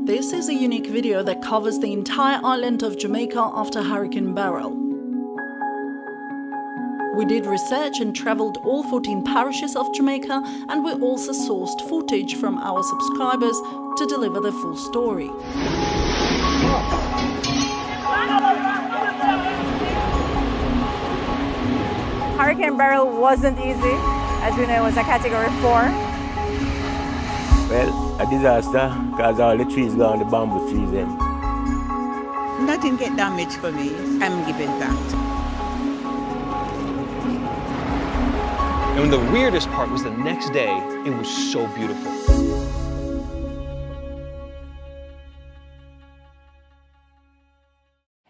This is a unique video that covers the entire island of Jamaica after Hurricane Beryl. We did research and travelled all 14 parishes of Jamaica, and we also sourced footage from our subscribers to deliver the full story. Hurricane Beryl wasn't easy. As we know, it was a Category 4. Well, a disaster because all the trees gone, the bamboo trees them. Nothing get damaged for me. I'm giving thanks. And the weirdest part was the next day, it was so beautiful.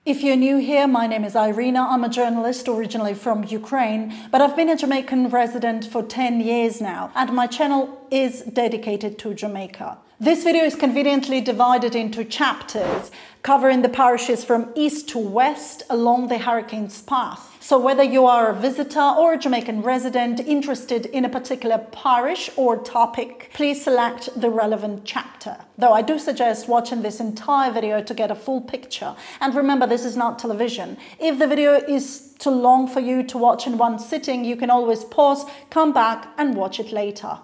If you're new here, my name is Irina. I'm a journalist originally from Ukraine, but I've been a Jamaican resident for 10 years now, and my channel is dedicated to Jamaica. This video is conveniently divided into chapters, covering the parishes from east to west along the hurricane's path. So whether you are a visitor or a Jamaican resident interested in a particular parish or topic, please select the relevant chapter. Though I do suggest watching this entire video to get a full picture. And remember, this is not television. If the video is too long for you to watch in one sitting, you can always pause, come back and watch it later.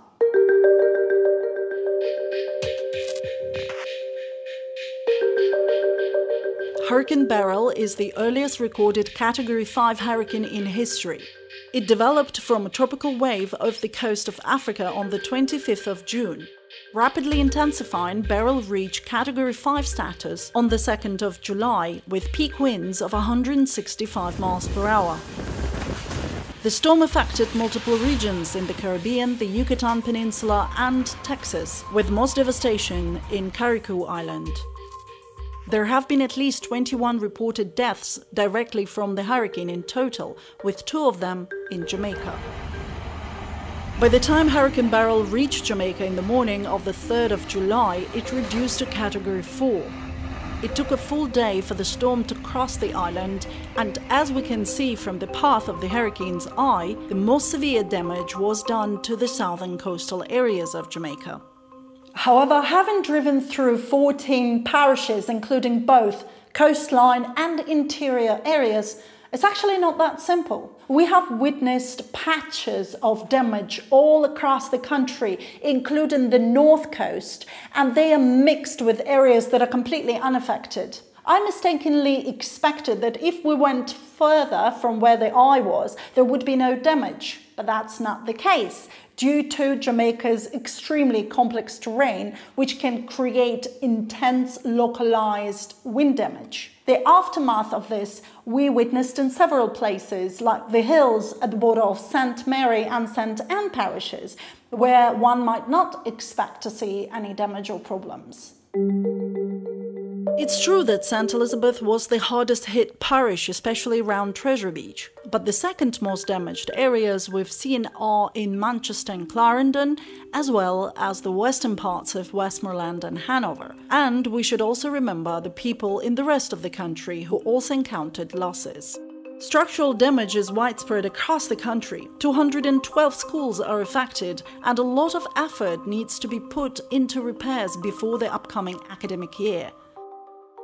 Hurricane Beryl is the earliest recorded Category 5 hurricane in history. It developed from a tropical wave off the coast of Africa on the 25th of June. Rapidly intensifying, Beryl reached Category 5 status on the 2nd of July, with peak winds of 165 miles per hour. The storm affected multiple regions in the Caribbean, the Yucatan Peninsula and Texas, with most devastation in Carriacou Island. There have been at least 21 reported deaths directly from the hurricane in total, with 2 of them in Jamaica. By the time Hurricane Beryl reached Jamaica in the morning of the 3rd of July, it reduced to Category 4. It took a full day for the storm to cross the island, and as we can see from the path of the hurricane's eye, the most severe damage was done to the southern coastal areas of Jamaica. However, having driven through 14 parishes, including both coastline and interior areas, it's actually not that simple. We have witnessed patches of damage all across the country, including the north coast, and they are mixed with areas that are completely unaffected. I mistakenly expected that if we went further from where the eye was, there would be no damage, but that's not the case, due to Jamaica's extremely complex terrain, which can create intense localized wind damage. The aftermath of this we witnessed in several places, like the hills at the border of St.Mary and St.Ann parishes, where one might not expect to see any damage or problems. It's true that St.Elizabeth was the hardest hit parish, especially around Treasure Beach. But the second most damaged areas we've seen are in Manchester and Clarendon, as well as the western parts of Westmoreland and Hanover. And we should also remember the people in the rest of the country who also encountered losses. Structural damage is widespread across the country. 212 schools are affected, and a lot of effort needs to be put into repairs before the upcoming academic year.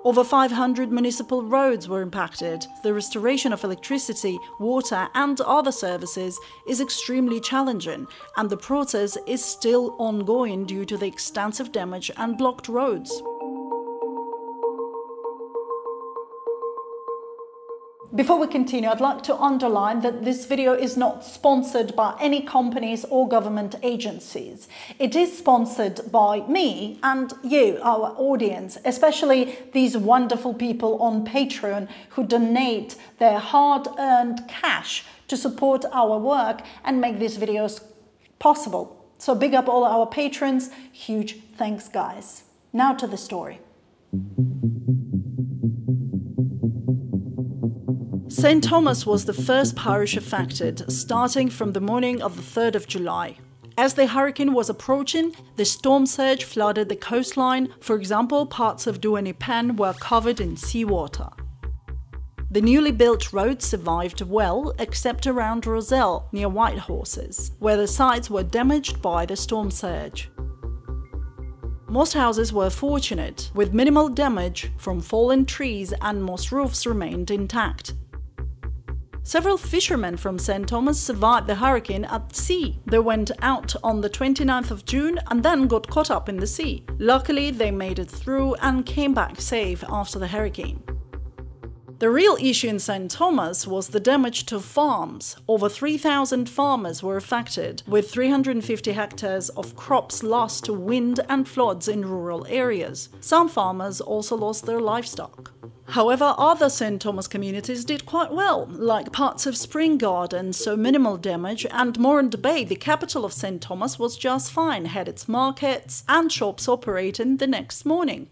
Over 500 municipal roads were impacted. The restoration of electricity, water and other services is extremely challenging, and the process is still ongoing due to the extensive damage and blocked roads. Before we continue, I'd like to underline that this video is not sponsored by any companies or government agencies. It is sponsored by me and you, our audience, especially these wonderful people on Patreon who donate their hard-earned cash to support our work and make these videos possible. So big up all our patrons, huge thanks guys. Now to the story. St.Thomas was the first parish affected, starting from the morning of the 3rd of July. As the hurricane was approaching, the storm surge flooded the coastline. For example, parts of Duany Pen were covered in seawater. The newly built roads survived well, except around Roselle, near Whitehorses, where the sides were damaged by the storm surge. Most houses were fortunate, with minimal damage from fallen trees, and most roofs remained intact. Several fishermen from St. Thomas survived the hurricane at sea. They went out on the 29th of June and then got caught up in the sea. Luckily, they made it through and came back safe after the hurricane. The real issue in St. Thomas was the damage to farms. Over 3,000 farmers were affected, with 350 hectares of crops lost to wind and floods in rural areas. Some farmers also lost their livestock. However, other St. Thomas communities did quite well, like parts of Spring Garden saw minimal damage, and Morant Bay, the capital of St. Thomas, was just fine, had its markets and shops operating the next morning.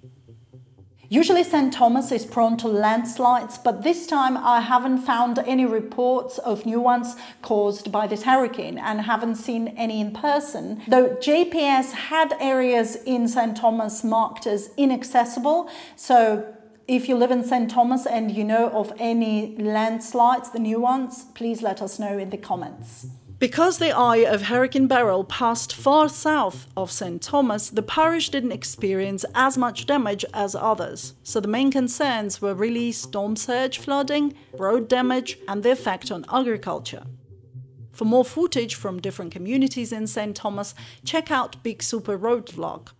Usually St. Thomas is prone to landslides, but this time I haven't found any reports of new ones caused by this hurricane and haven't seen any in person, though JPS had areas in St. Thomas marked as inaccessible, so if you live in St. Thomas and you know of any landslides, the new ones, please let us know in the comments. Because the eye of Hurricane Beryl passed far south of St. Thomas, the parish didn't experience as much damage as others. So the main concerns were really storm surge flooding, road damage, and the effect on agriculture. For more footage from different communities in St. Thomas, check out Big Super Road Vlog.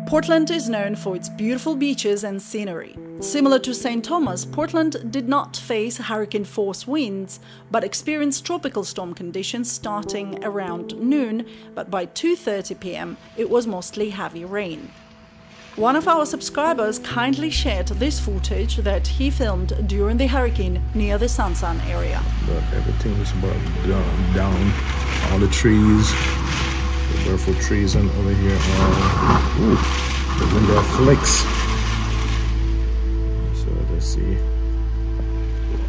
Portland is known for its beautiful beaches and scenery. Similar to St. Thomas, Portland did not face hurricane-force winds, but experienced tropical storm conditions starting around noon, but by 2:30 p.m. it was mostly heavy rain. One of our subscribers kindly shared this footage that he filmed during the hurricane near the Sansan area. But everything was about down, all the trees. The barefoot trees and over here the window flicks. So let's see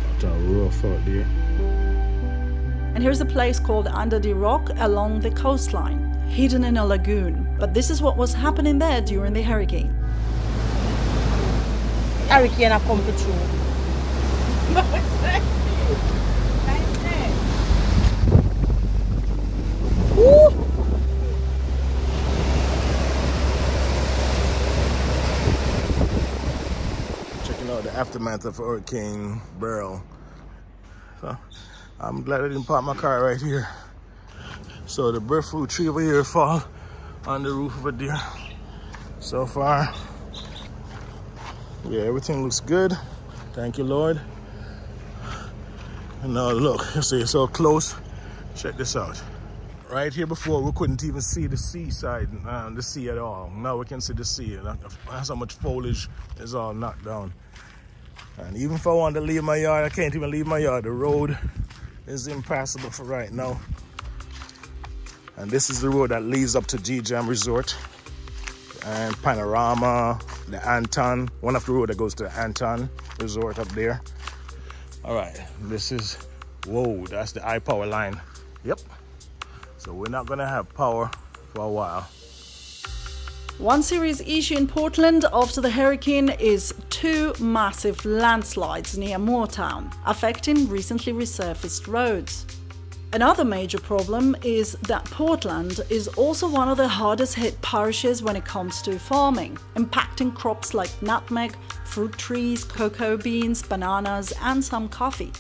what a rough out there. And here's a place called Under the Rock along the coastline, hidden in a lagoon. But this is what was happening there during the hurricane. Hurricane a come through. Woo! The aftermath of Hurricane Beryl. So I'm glad I didn't park my car right here. So the breadfruit tree over here fall on the roof over there. So far, yeah, everything looks good. Thank you, Lord. And now look, you see, it's so close. Check this out. Right here before, we couldn't even see the seaside, the sea at all. Now we can see the sea. That's how much foliage is all knocked down. And even if I want to leave my yard, I can't even leave my yard. The road is impassable for right now. And this is the road that leads up to Sandals Resort and Panorama, the Anton, one of the road that goes to the Anton Resort up there. All right, this is, whoa, that's the high power line. Yep. So we're not gonna have power for a while. One serious issue in Portland after the hurricane is two massive landslides near Moortown, affecting recently resurfaced roads. Another major problem is that Portland is also one of the hardest hit parishes when it comes to farming, impacting crops like nutmeg, fruit trees, cocoa beans, bananas, and some coffee.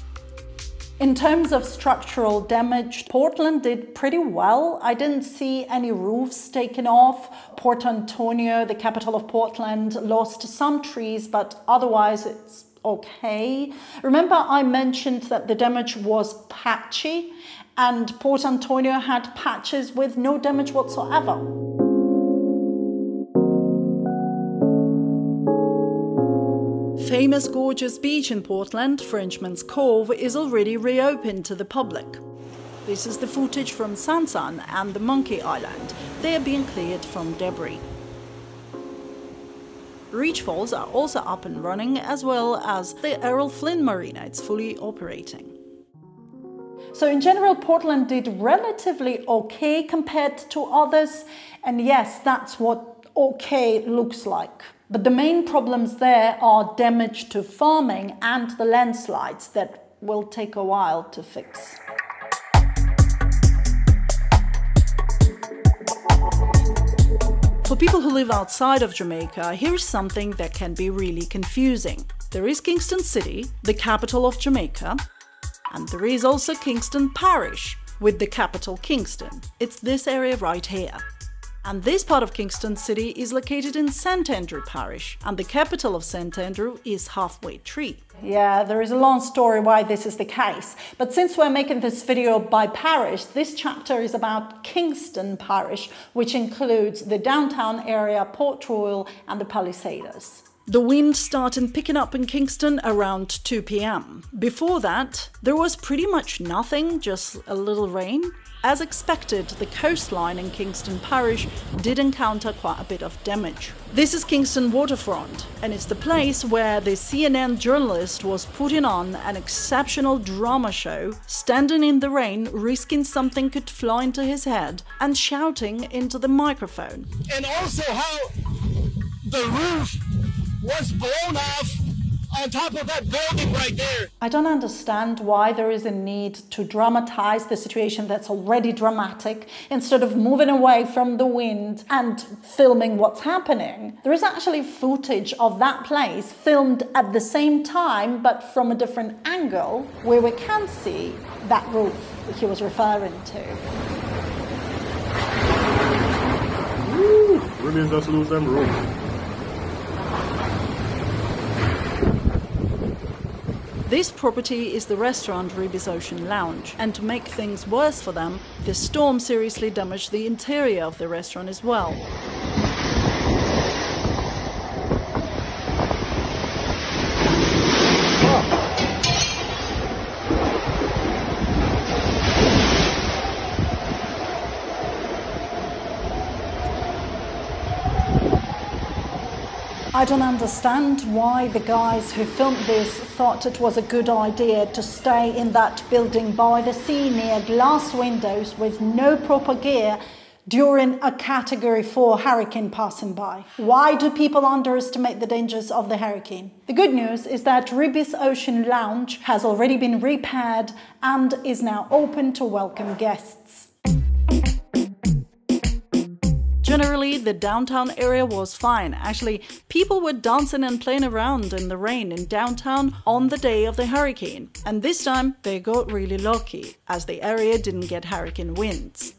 In terms of structural damage, Portland did pretty well. I didn't see any roofs taken off. Port Antonio, the capital of Portland, lost some trees, but otherwise it's okay. Remember I mentioned that the damage was patchy, and Port Antonio had patches with no damage whatsoever. Famous gorgeous beach in Portland, Frenchman's Cove, is already reopened to the public. This is the footage from Sansan and the Monkey Island. They are being cleared from debris. Reach Falls are also up and running, as well as the Errol Flynn Marina. It's fully operating. So in general, Portland did relatively okay compared to others. And yes, that's what okay looks like. But the main problems there are damage to farming and the landslides that will take a while to fix. For people who live outside of Jamaica, here's something that can be really confusing. There is Kingston City, the capital of Jamaica, and there is also Kingston Parish, with the capital Kingston. It's this area right here. And this part of Kingston City is located in St.Andrew Parish, and the capital of St.Andrew is Halfway Tree. Yeah, there is a long story why this is the case, but since we're making this video by parish, this chapter is about Kingston Parish, which includes the downtown area, Port Royal and the Palisades. The wind started picking up in Kingston around 2 p.m. Before that, there was pretty much nothing, just a little rain. As expected, the coastline in Kingston Parish did encounter quite a bit of damage. This is Kingston Waterfront, and it's the place where the CNN journalist was putting on an exceptional drama show, standing in the rain, risking something could fly into his head, and shouting into the microphone. And also how the roof was blown off on top of that building right there. I don't understand why there is a need to dramatize the situation that's already dramatic instead of moving away from the wind and filming what's happening. There is actually footage of that place filmed at the same time but from a different angle where we can see that roof that he was referring to. Woo! Really just lose them roof. This property is the restaurant Ribis Ocean Lounge, and to make things worse for them, the storm seriously damaged the interior of the restaurant as well. I don't understand why the guys who filmed this thought it was a good idea to stay in that building by the sea near glass windows with no proper gear during a Category 4 hurricane passing by. Why do people underestimate the dangers of the hurricane? The good news is that Ribis Ocean Lounge has already been repaired and is now open to welcome guests. Generally, the downtown area was fine. Actually, people were dancing and playing around in the rain in downtown on the day of the hurricane. And this time, they got really lucky, as the area didn't get hurricane winds.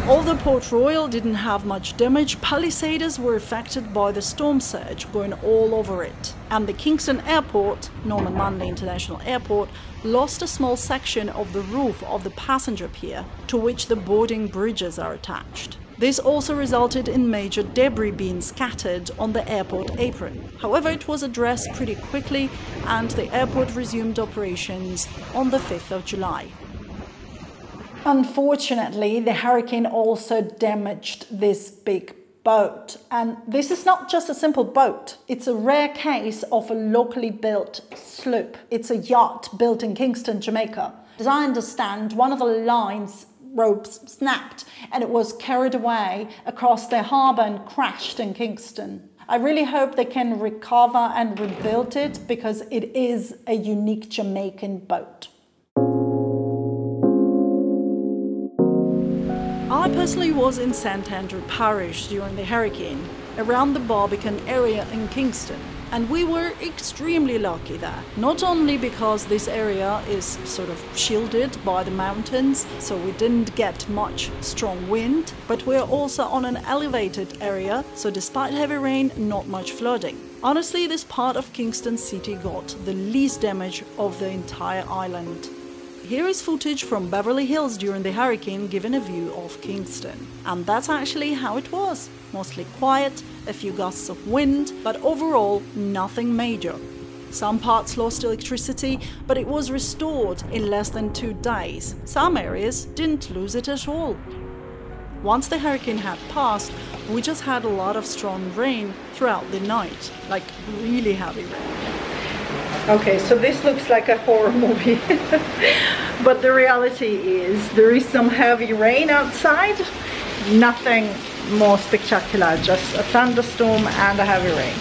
Although Port Royal didn't have much damage, Palisades were affected by the storm surge going all over it. And the Kingston Airport, Norman Manley International Airport, lost a small section of the roof of the passenger pier to which the boarding bridges are attached. This also resulted in major debris being scattered on the airport apron. However, it was addressed pretty quickly and the airport resumed operations on the 5th of July. Unfortunately, the hurricane also damaged this big boat. And this is not just a simple boat. It's a rare case of a locally built sloop. It's a yacht built in Kingston, Jamaica. As I understand, one of the lines ropes snapped and it was carried away across the harbour and crashed in Kingston. I really hope they can recover and rebuild it because it is a unique Jamaican boat. I personally was in St.Andrew Parish during the hurricane, around the Barbican area in Kingston, and we were extremely lucky there. Not only because this area is sort of shielded by the mountains, so we didn't get much strong wind, but we're also on an elevated area, so despite heavy rain, not much flooding. Honestly, this part of Kingston City got the least damage of the entire island. Here is footage from Beverly Hills during the hurricane giving a view of Kingston. And that's actually how it was. Mostly quiet, a few gusts of wind, but overall nothing major. Some parts lost electricity, but it was restored in less than 2 days. Some areas didn't lose it at all. Once the hurricane had passed, we just had a lot of strong rain throughout the night, like really heavy rain. Okay, so this looks like a horror movie, but the reality is there is some heavy rain outside, nothing more spectacular, just a thunderstorm and a heavy rain.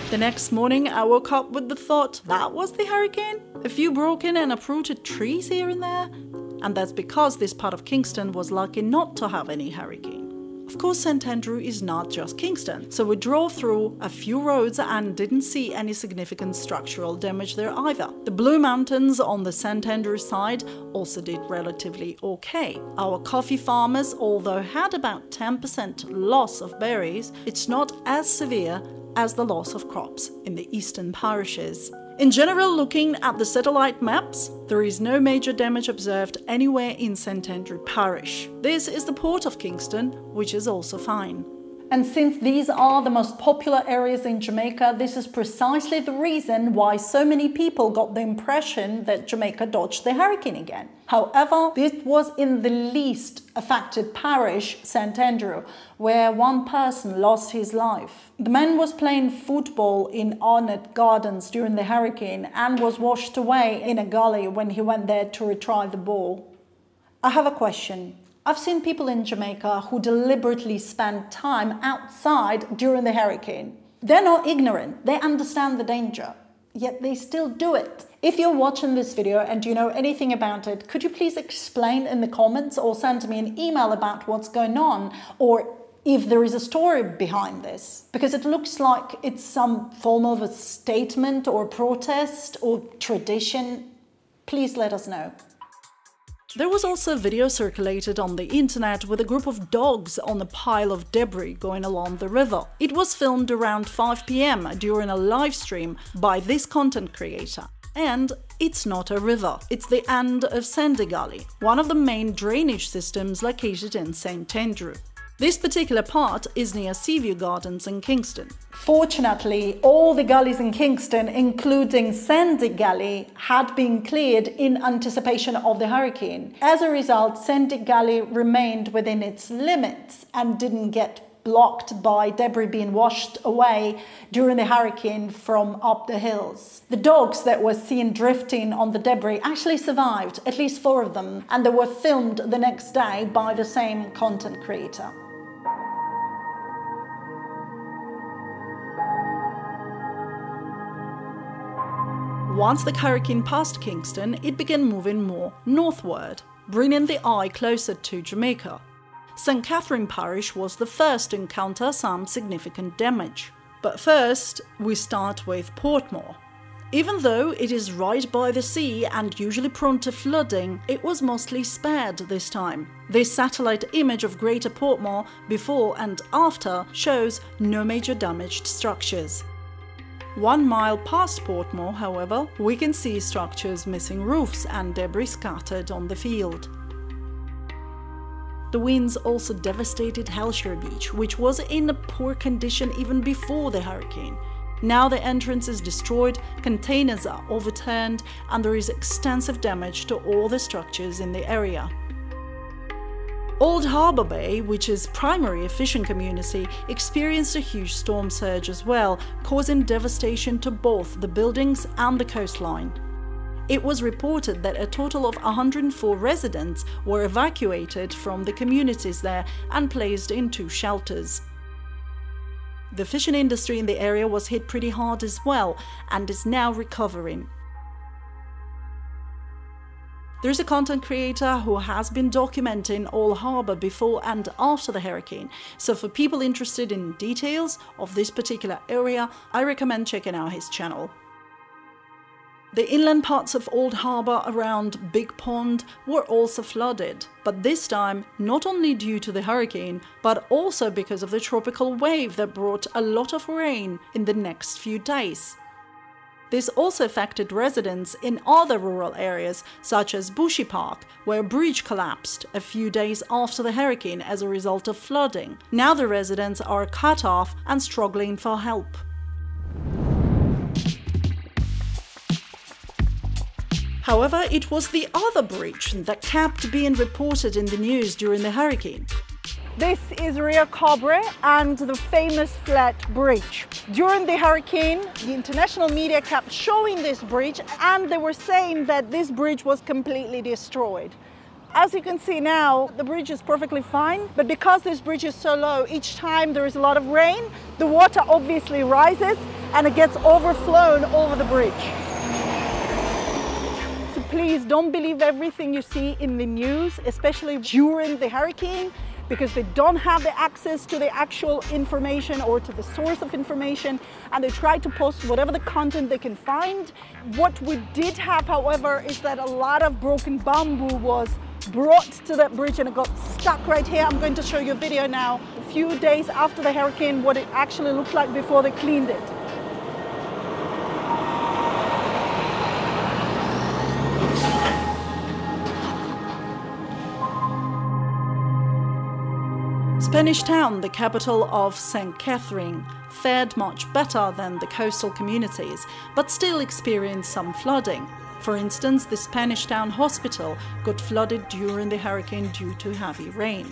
The next morning, I woke up with the thought, that was the hurricane? A few broken and uprooted trees here and there? And that's because this part of Kingston was lucky not to have any hurricane. Of course, St.Andrew is not just Kingston, so we drove through a few roads and didn't see any significant structural damage there either. The Blue Mountains on the St.Andrew side also did relatively okay. Our coffee farmers, although had about 10% loss of berries, it's not as severe as the loss of crops in the eastern parishes. In general, looking at the satellite maps, there is no major damage observed anywhere in St.Andrew Parish. This is the port of Kingston, which is also fine. And since these are the most popular areas in Jamaica, this is precisely the reason why so many people got the impression that Jamaica dodged the hurricane again. However, this was in the least affected parish, St.Andrew, where one person lost his life. The man was playing football in Arnott Gardens during the hurricane and was washed away in a gully when he went there to retrieve the ball. I have a question. I've seen people in Jamaica who deliberately spend time outside during the hurricane. They're not ignorant, they understand the danger, yet they still do it. If you're watching this video and you know anything about it, could you please explain in the comments or send me an email about what's going on, or if there is a story behind this? Because it looks like it's some form of a statement or protest or tradition. Please let us know. There was also a video circulated on the internet with a group of dogs on a pile of debris going along the river. It was filmed around 5 PM during a live stream by this content creator. And it's not a river, it's the end of Sandy Gully, one of the main drainage systems located in St.Andrew. This particular part is near Seaview Gardens in Kingston. Fortunately, all the gullies in Kingston, including Sandy Gully, had been cleared in anticipation of the hurricane. As a result, Sandy Gully remained within its limits and didn't get blocked by debris being washed away during the hurricane from up the hills. The dogs that were seen drifting on the debris actually survived, at least 4 of them, and they were filmed the next day by the same content creator. Once the hurricane passed Kingston, it began moving more northward, bringing the eye closer to Jamaica. St. Catherine Parish was the first to encounter some significant damage. But first, we start with Portmore. Even though it is right by the sea and usually prone to flooding, it was mostly spared this time. This satellite image of Greater Portmore before and after shows no major damaged structures. 1 mile past Portmore, however, we can see structures missing roofs and debris scattered on the field. The winds also devastated Hellshire Beach, which was in a poor condition even before the hurricane. Now the entrance is destroyed, containers are overturned, and there is extensive damage to all the structures in the area. Old Harbour Bay, which is primarily a fishing community, experienced a huge storm surge as well, causing devastation to both the buildings and the coastline. It was reported that a total of 104 residents were evacuated from the communities there and placed in 2 shelters. The fishing industry in the area was hit pretty hard as well and is now recovering. There's a content creator who has been documenting Old Harbour before and after the hurricane, so for people interested in details of this particular area, I recommend checking out his channel. The inland parts of Old Harbour around Big Pond were also flooded, but this time not only due to the hurricane, but also because of the tropical wave that brought a lot of rain in the next few days. This also affected residents in other rural areas, such as Bushy Park, where a bridge collapsed a few days after the hurricane as a result of flooding. Now the residents are cut off and struggling for help. However, it was the other bridge that kept being reported in the news during the hurricane. This is Rio Cobre and the famous flat bridge. During the hurricane, the international media kept showing this bridge and they were saying that this bridge was completely destroyed. As you can see now, the bridge is perfectly fine, but because this bridge is so low, each time there is a lot of rain, the water obviously rises and it gets overflown over the bridge. So please don't believe everything you see in the news, especially during the hurricane, because they don't have the access to the actual information or to the source of information, and they try to post whatever the content they can find. What we did have, however, is that a lot of broken bamboo was brought to that bridge and it got stuck right here. I'm going to show you a video now, a few days after the hurricane, what it actually looked like before they cleaned it. Spanish Town, the capital of St. Catherine, fared much better than the coastal communities, but still experienced some flooding. For instance, the Spanish Town Hospital got flooded during the hurricane due to heavy rain.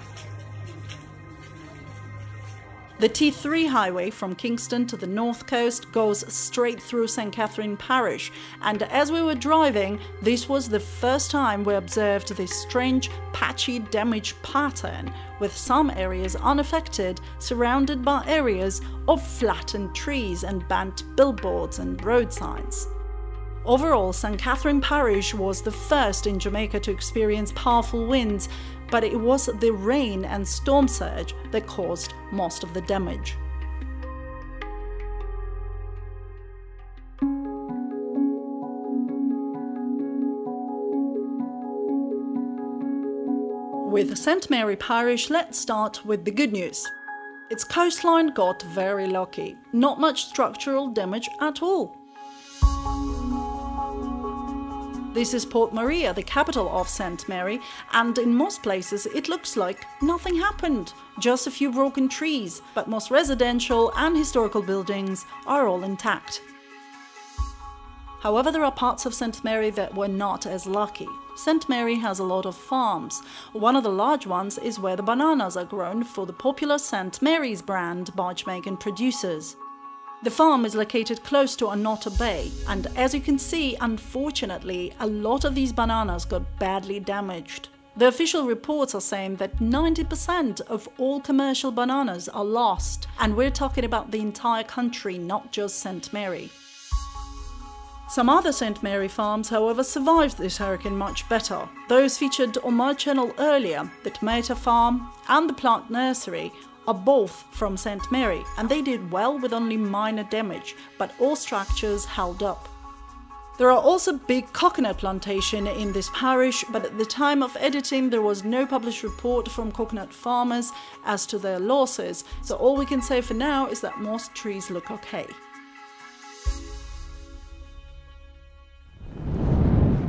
The T3 highway from Kingston to the north coast goes straight through St. Catherine Parish, and as we were driving, this was the first time we observed this strange, patchy damage pattern, with some areas unaffected, surrounded by areas of flattened trees and bent billboards and road signs. Overall, St. Catherine Parish was the first in Jamaica to experience powerful winds, but it was the rain and storm surge that caused most of the damage. With St. Mary Parish, let's start with the good news. Its coastline got very lucky. Not much structural damage at all. This is Port Maria, the capital of St. Mary, and in most places it looks like nothing happened. Just a few broken trees, but most residential and historical buildings are all intact. However, there are parts of St. Mary that were not as lucky. St. Mary has a lot of farms. One of the large ones is where the bananas are grown for the popular St. Mary's brand by Jamaican producers. The farm is located close to Hanover Bay, and as you can see, unfortunately, a lot of these bananas got badly damaged. The official reports are saying that 90% of all commercial bananas are lost, and we're talking about the entire country, not just St. Mary. Some other St. Mary farms, however, survived this hurricane much better. Those featured on my channel earlier, the tomato farm and the plant nursery, are both from St. Mary, and they did well with only minor damage, but all structures held up. There are also big coconut plantations in this parish, but at the time of editing there was no published report from coconut farmers as to their losses, so all we can say for now is that most trees look okay.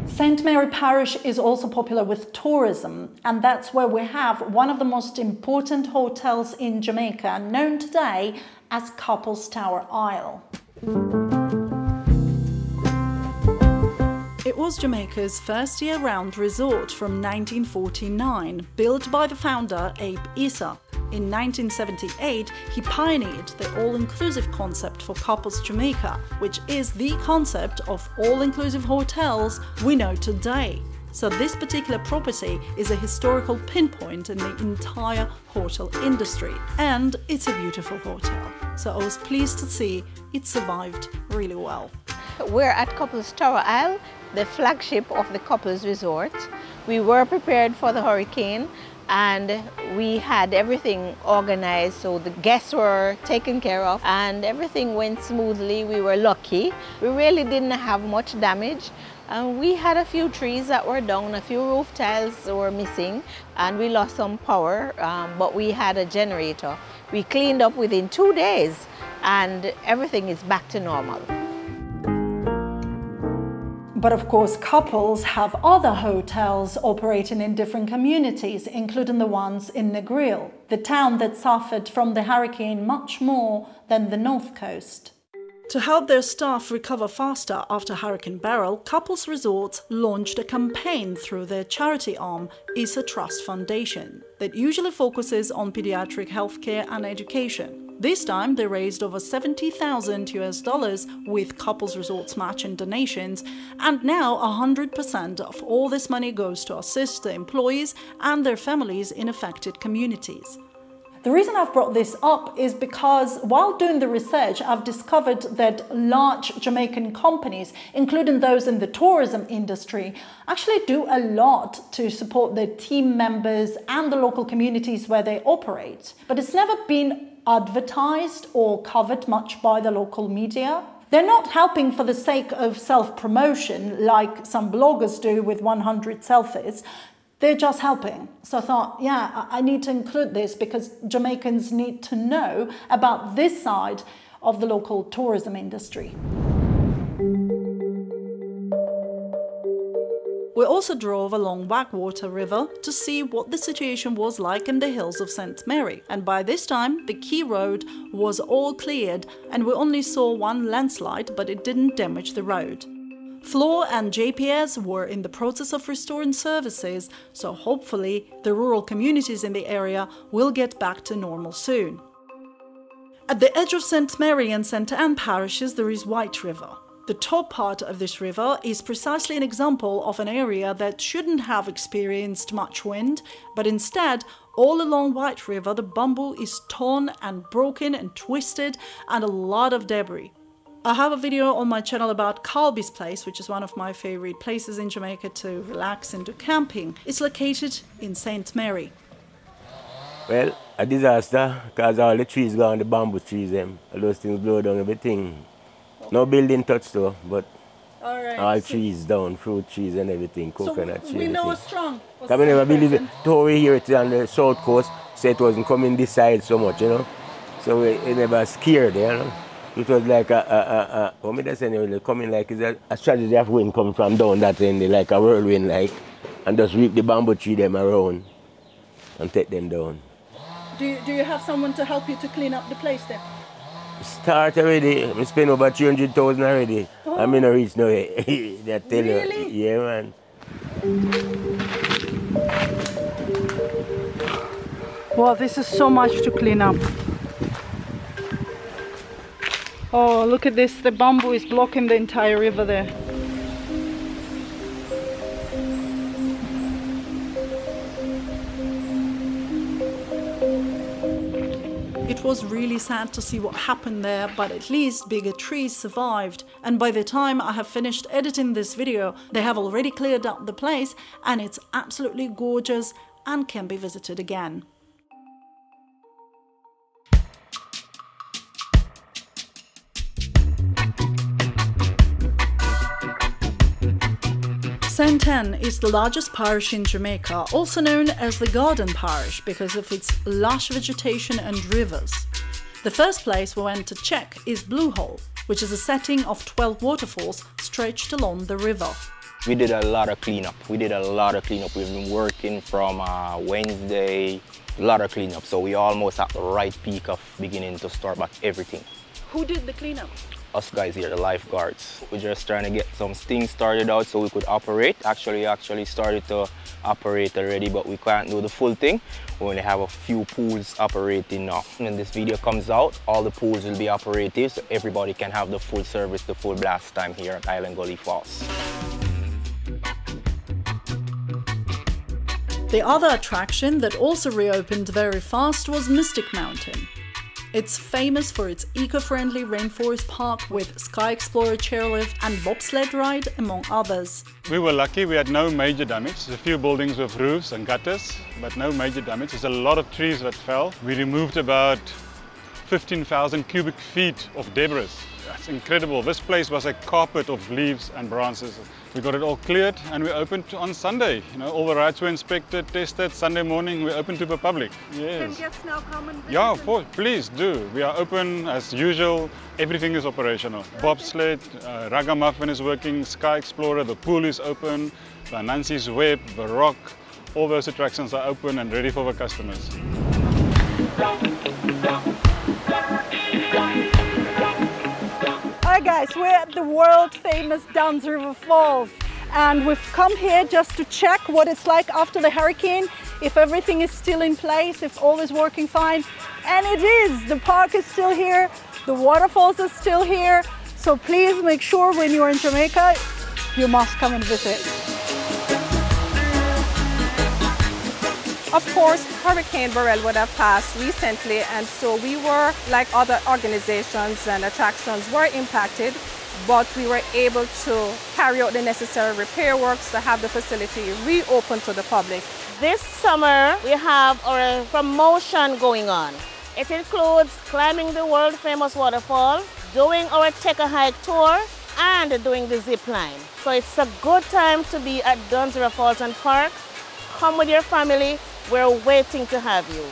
St. Mary Parish is also popular with tourism, and that's where we have one of the most important hotels in Jamaica, known today as Couples Tower Isle. It was Jamaica's first year-round resort from 1949, built by the founder Abe Issa. In 1978, he pioneered the all-inclusive concept for Couples Jamaica, which is the concept of all-inclusive hotels we know today. So this particular property is a historical pinpoint in the entire hotel industry, and it's a beautiful hotel. So I was pleased to see it survived really well. We're at Couples Tower Isle, the flagship of the Couples Resort. We were prepared for the hurricane, and we had everything organized, so the guests were taken care of and everything went smoothly. We were lucky. We really didn't have much damage. We had a few trees that were down, a few roof tiles were missing, and we lost some power, but we had a generator. We cleaned up within 2 days and everything is back to normal. But of course, Couples have other hotels operating in different communities, including the ones in Negril, the town that suffered from the hurricane much more than the North Coast. To help their staff recover faster after Hurricane Beryl, Couples Resorts launched a campaign through their charity arm, Sandals Foundation, that usually focuses on pediatric healthcare and education. This time they raised over $70,000 with Couples Resorts matching donations, and now 100% of all this money goes to assist the employees and their families in affected communities. The reason I've brought this up is because while doing the research, I've discovered that large Jamaican companies, including those in the tourism industry, actually do a lot to support their team members and the local communities where they operate. But it's never been advertised or covered much by the local media. They're not helping for the sake of self-promotion like some bloggers do with 100 selfies. They're just helping. So I thought, yeah, I need to include this because Jamaicans need to know about this side of the local tourism industry. We also drove along Backwater River to see what the situation was like in the hills of St.Mary, and by this time the key road was all cleared and we only saw one landslide, but it didn't damage the road. Floor and JPS were in the process of restoring services, so hopefully the rural communities in the area will get back to normal soon. At the edge of St.Mary and St.Ann parishes there is White River. The top part of this river is precisely an example of an area that shouldn't have experienced much wind, but instead, all along White River the bamboo is torn and broken and twisted and a lot of debris. I have a video on my channel about Calby's place, which is one of my favorite places in Jamaica to relax and do camping. It's located in St.Mary. Well, a disaster because all the trees gone, the bamboo trees, all those things blow down everything. No building touched though, but all trees down, fruit trees and everything, coconut trees. We know it's strong. I never believe it. Till we hear it on the south coast, say it wasn't coming this side so much, you know. So we never scared, you know. It was like what me just say, coming like it's a strategy of wind coming from down that end, like a whirlwind like, and just rip the bamboo tree them around and take them down. Do you have someone to help you to clean up the place there? Start already. I spent over 300,000 already. Oh. I'm in a reach now. That tell really? You. Yeah, man. Wow, this is so much to clean up. Oh, look at this. The bamboo is blocking the entire river there. It was really sad to see what happened there, but at least bigger trees survived. And by the time I have finished editing this video, they have already cleared up the place and it's absolutely gorgeous and can be visited again. St.Ann is the largest parish in Jamaica, also known as the Garden Parish because of its lush vegetation and rivers. The first place we went to check is Blue Hole, which is a setting of 12 waterfalls stretched along the river. We did a lot of cleanup. We've been working from Wednesday, a lot of cleanup. So we almost at the right peak of beginning to start back everything. Who did the cleanup? Us guys here, the lifeguards. We're just trying to get some things started out so we could operate. Actually started to operate already, but we can't do the full thing. We only have a few pools operating now. When this video comes out, all the pools will be operative, so everybody can have the full service, the full blast time here at Island Gully Falls. The other attraction that also reopened very fast was Mystic Mountain. It's famous for its eco-friendly rainforest park with Sky Explorer chairlift and bobsled ride, among others. We were lucky, we had no major damage. There's a few buildings with roofs and gutters, but no major damage. There's a lot of trees that fell. We removed about 15,000 cubic feet of debris. That's incredible. This place was a carpet of leaves and branches. We got it all cleared and we opened on Sunday. You know, all the rides were inspected, tested. Sunday morning we opened to the public. Yes. Can guests now come and visit? Yeah, of course, please do. We are open as usual. Everything is operational. Bobsled, Ragamuffin is working, Sky Explorer, the pool is open, the Nancy's Web, the Rock. All those attractions are open and ready for the customers. Hi guys, we're at the world famous Downs River Falls and we've come here just to check what it's like after the hurricane, if everything is still in place, if all is working fine. And it is! The park is still here, the waterfalls are still here, so please make sure when you're in Jamaica, you must come and visit. Of course, Hurricane Beryl would have passed recently, and so we were, like other organizations and attractions, were impacted, but we were able to carry out the necessary repair works to have the facility reopened to the public. This summer, we have our promotion going on. It includes climbing the world-famous waterfalls, doing our Take a Hike tour, and doing the zip line. So it's a good time to be at Dunsborough Fulton Park. Come with your family. We're waiting to have you.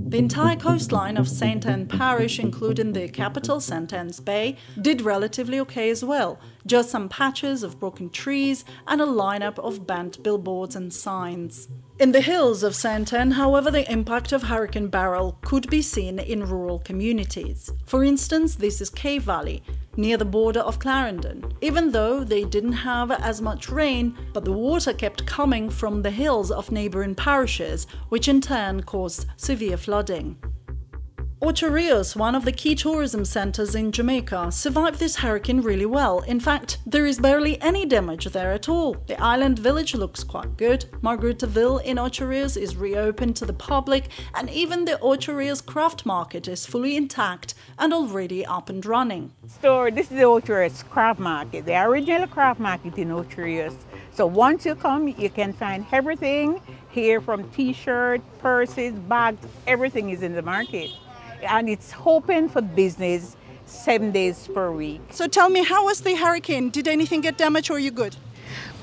The entire coastline of St.Ann Parish, including the capital, St. Ann's Bay, did relatively okay as well. Just some patches of broken trees and a lineup of bent billboards and signs. In the hills of St. Ann, however, the impact of Hurricane Beryl could be seen in rural communities. For instance, this is Cave Valley, near the border of Clarendon. Even though they didn't have as much rain, but the water kept coming from the hills of neighboring parishes, which in turn caused severe flooding. Ocho Rios, one of the key tourism centers in Jamaica, survived this hurricane really well. In fact, there is barely any damage there at all. The island village looks quite good. Margaritaville in Ocho Rios is reopened to the public, and even the Ocho Rios craft market is fully intact and already up and running. So this is the Ocho Rios craft market, the original craft market in Ocho Rios. So once you come, you can find everything here, from t-shirts, purses, bags, everything is in the market. And it's open for business 7 days per week. So tell me, how was the hurricane? Did anything get damaged or are you good?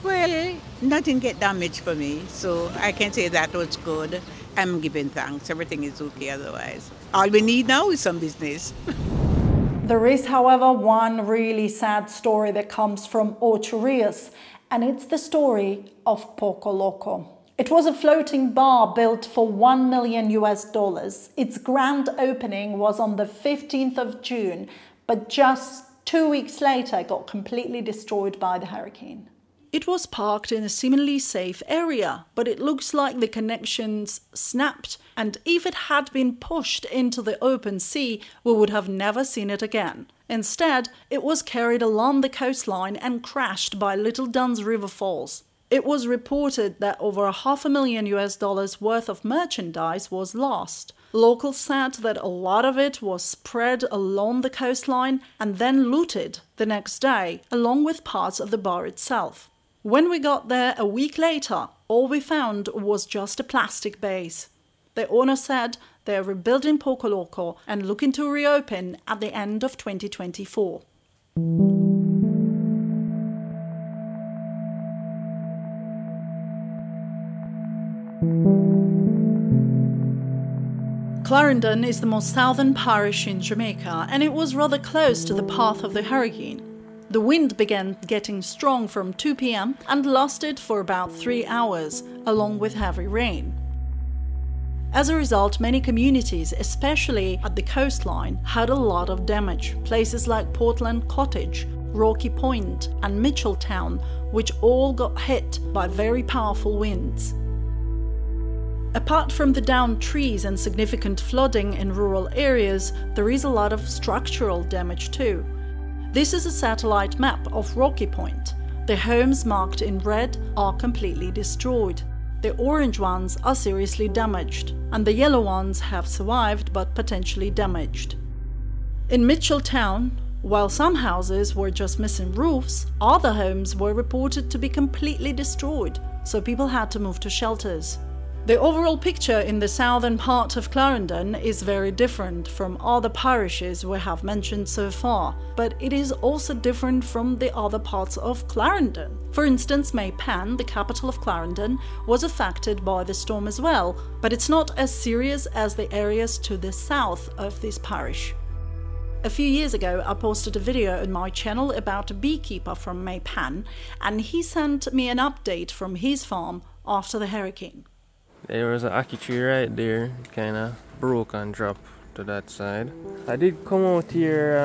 Well, nothing get damaged for me, so I can say that was good. I'm giving thanks. Everything is okay otherwise. All we need now is some business. There is, however, one really sad story that comes from Ocho Rios, and it's the story of Poco Loco. It was a floating bar built for $1 million. Its grand opening was on the 15th of June, but just 2 weeks later it got completely destroyed by the hurricane. It was parked in a seemingly safe area, but it looks like the connections snapped, and if it had been pushed into the open sea, we would have never seen it again. Instead, it was carried along the coastline and crashed by Little Duns River Falls. It was reported that over $500,000 worth of merchandise was lost. Locals said that a lot of it was spread along the coastline and then looted the next day, along with parts of the bar itself. When we got there a week later, all we found was just a plastic base. The owner said they are rebuilding Poco Loco and looking to reopen at the end of 2024. Clarendon is the most southern parish in Jamaica, and it was rather close to the path of the hurricane. The wind began getting strong from 2 p.m. and lasted for about 3 hours, along with heavy rain. As a result, many communities, especially at the coastline, had a lot of damage. Places like Portland Cottage, Rocky Point and Mitchelltown, which all got hit by very powerful winds. Apart from the downed trees and significant flooding in rural areas, there is a lot of structural damage too. This is a satellite map of Rocky Point. The homes marked in red are completely destroyed. The orange ones are seriously damaged, and the yellow ones have survived but potentially damaged. In Mitchelltown, while some houses were just missing roofs, other homes were reported to be completely destroyed, so people had to move to shelters. The overall picture in the southern part of Clarendon is very different from other parishes we have mentioned so far, but it is also different from the other parts of Clarendon. For instance, Maypan, the capital of Clarendon, was affected by the storm as well, but it's not as serious as the areas to the south of this parish. A few years ago, I posted a video on my channel about a beekeeper from Maypan, and he sent me an update from his farm after the hurricane. There was an ackee tree right there, kind of broke and dropped to that side. I did come out here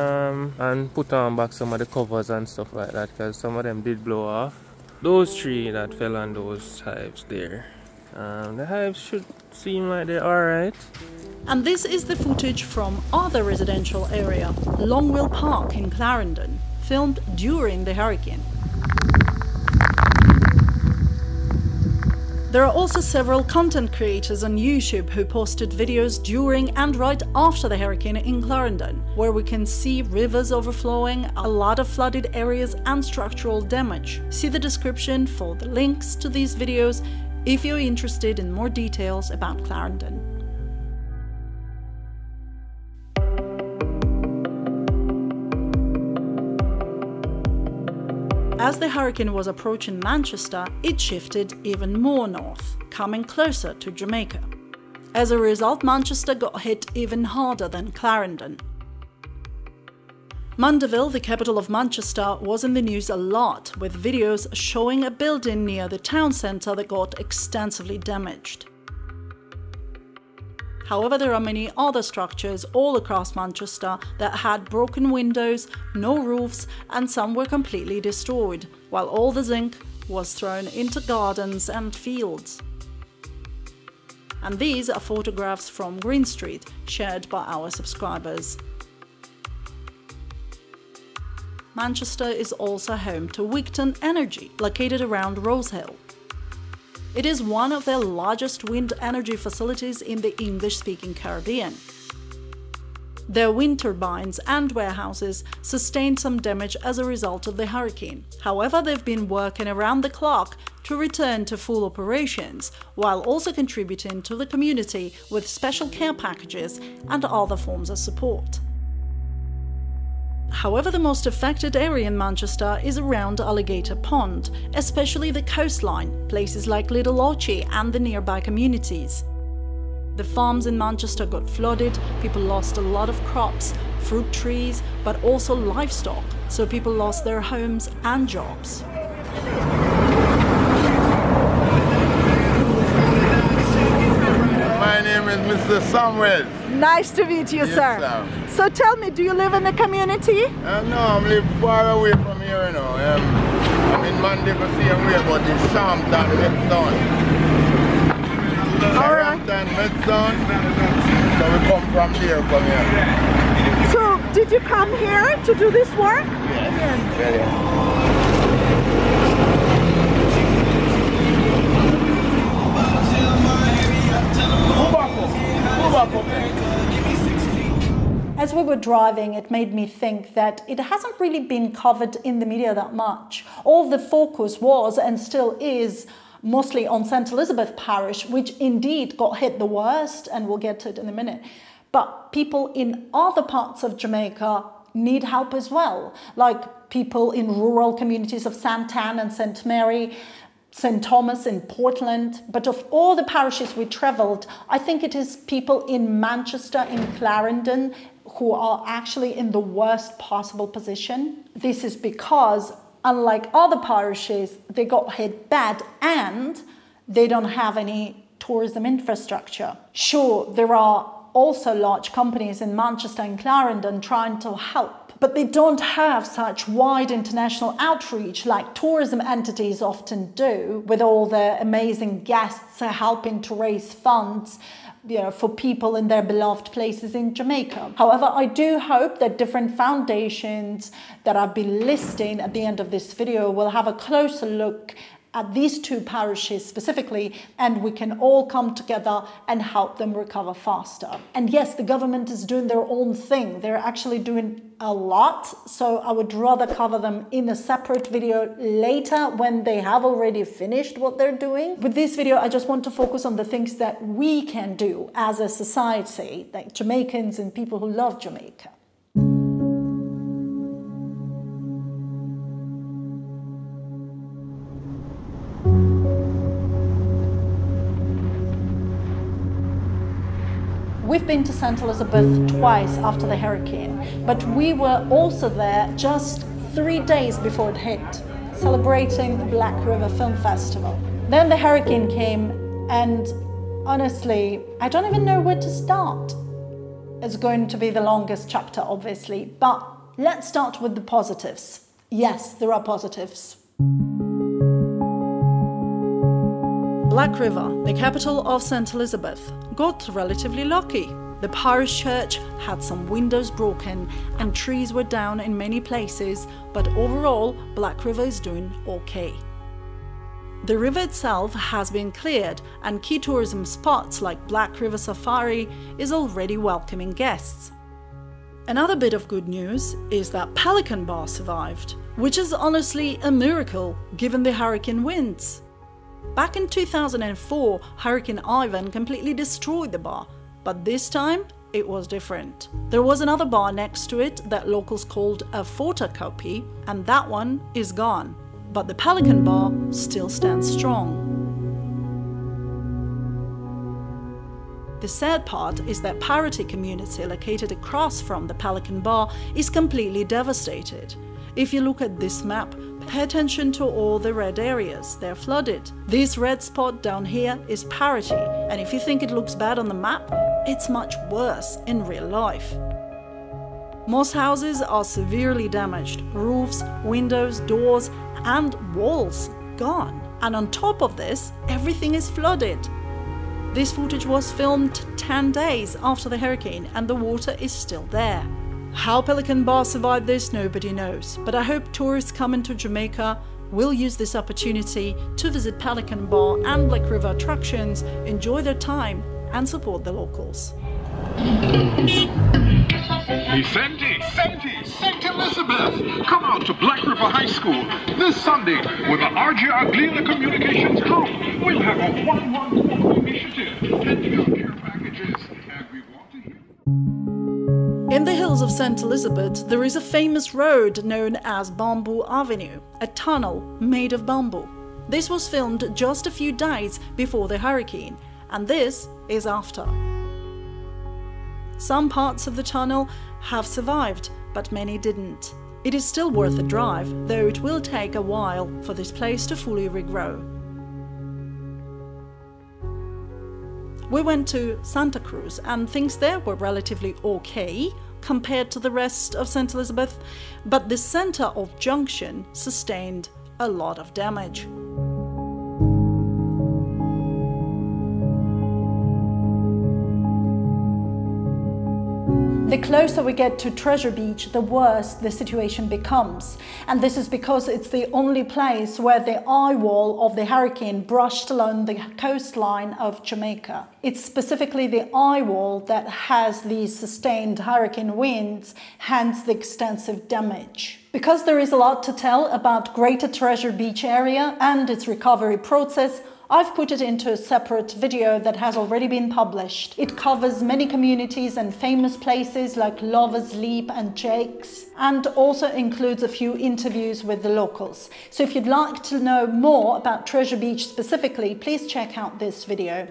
and put on back some of the covers and stuff like that, because some of them did blow off. Those trees that fell on those hives there, the hives should seem like they're alright. And this is the footage from other residential area, Longwell Park in Clarendon, filmed during the hurricane. There are also several content creators on YouTube who posted videos during and right after the hurricane in Clarendon, where we can see rivers overflowing, a lot of flooded areas and structural damage. See the description for the links to these videos if you're interested in more details about Clarendon. As the hurricane was approaching Manchester, it shifted even more north, coming closer to Jamaica. As a result, Manchester got hit even harder than Clarendon. Mandeville, the capital of Manchester, was in the news a lot, with videos showing a building near the town centre that got extensively damaged. However, there are many other structures all across Manchester that had broken windows, no roofs, and some were completely destroyed, while all the zinc was thrown into gardens and fields. And these are photographs from Green Street, shared by our subscribers. Manchester is also home to Wigton Energy, located around Rosehill. It is one of the largest wind energy facilities in the English-speaking Caribbean. Their wind turbines and warehouses sustained some damage as a result of the hurricane. However, they've been working around the clock to return to full operations, while also contributing to the community with special care packages and other forms of support. However, the most affected area in Manchester is around Alligator Pond, especially the coastline, places like Little Orchie and the nearby communities. The farms in Manchester got flooded, people lost a lot of crops, fruit trees, but also livestock, so people lost their homes and jobs. My name is Mr. Samuel. Nice to meet you, yes, sir. So tell me, do you live in the community? No, I live far away from here, you know. I'm in Mandeville, but in Shampton, Medstone. All right. Shampton, Medstone. So we come from here, here. So, did you come here to do this work? Yes. As we were driving, it made me think that it hasn't really been covered in the media that much. All the focus was, and still is, mostly on St. Elizabeth Parish, which indeed got hit the worst, and we'll get to it in a minute. But people in other parts of Jamaica need help as well, like people in rural communities of St.Ann and St.Mary, St.Thomas in Portland. But of all the parishes we travelled, I think it is people in Manchester, in Clarendon, who are actually in the worst possible position. This is because, unlike other parishes, they got hit bad and they don't have any tourism infrastructure. Sure, there are also large companies in Manchester and Clarendon trying to help, but they don't have such wide international outreach like tourism entities often do, with all the amazing guests helping to raise funds, for people in their beloved places in Jamaica. However, I do hope that different foundations that I've been listing at the end of this video will have a closer look at these two parishes specifically, and we can all come together and help them recover faster. And yes, the government is doing their own thing. They're actually doing a lot, so I would rather cover them in a separate video later when they have already finished what they're doing. With this video, I just want to focus on the things that we can do as a society, like Jamaicans and people who love Jamaica. We've been to St. Elizabeth twice after the hurricane, but we were also there just 3 days before it hit, celebrating the Black River Film Festival. Then the hurricane came, and honestly, I don't even know where to start. It's going to be the longest chapter, obviously, but let's start with the positives. Yes, there are positives. Black River, the capital of St. Elizabeth, got relatively lucky. The parish church had some windows broken and trees were down in many places, but overall, Black River is doing okay. The river itself has been cleared, and key tourism spots like Black River Safari is already welcoming guests. Another bit of good news is that Pelican Bar survived, which is honestly a miracle given the hurricane winds. Back in 2004, Hurricane Ivan completely destroyed the bar, but this time it was different. There was another bar next to it that locals called a photocopy, and that one is gone. But the Pelican Bar still stands strong. The sad part is that Parity community located across from the Pelican Bar is completely devastated. If you look at this map, pay attention to all the red areas, they're flooded. This red spot down here is Parity, and if you think it looks bad on the map, it's much worse in real life. Most houses are severely damaged, roofs, windows, doors and walls gone. And on top of this, everything is flooded. This footage was filmed 10 days after the hurricane and the water is still there. How Pelican Bar survived this, nobody knows, but I hope tourists coming to Jamaica will use this opportunity to visit Pelican Bar and Black River attractions, enjoy their time and support the locals. St. Elizabeth! Come out to Black River High School this Sunday with the RGR Gleaner Communications Group. We'll have a one-on-one initiative, handing out care packages, and we want to hear. In the hills of St. Elizabeth, there is a famous road known as Bamboo Avenue, a tunnel made of bamboo. This was filmed just a few days before the hurricane, and this is after. Some parts of the tunnel have survived, but many didn't. It is still worth a drive, though it will take a while for this place to fully regrow. We went to Santa Cruz and things there were relatively okay compared to the rest of St. Elizabeth, but the center of Junction sustained a lot of damage. The closer we get to Treasure Beach, the worse the situation becomes. And this is because it's the only place where the eye wall of the hurricane brushed along the coastline of Jamaica. It's specifically the eye wall that has these sustained hurricane winds, hence the extensive damage. Because there is a lot to tell about Greater Treasure Beach area and its recovery process, I've put it into a separate video that has already been published. It covers many communities and famous places like Lover's Leap and Jake's, and also includes a few interviews with the locals. So if you'd like to know more about Treasure Beach specifically, please check out this video.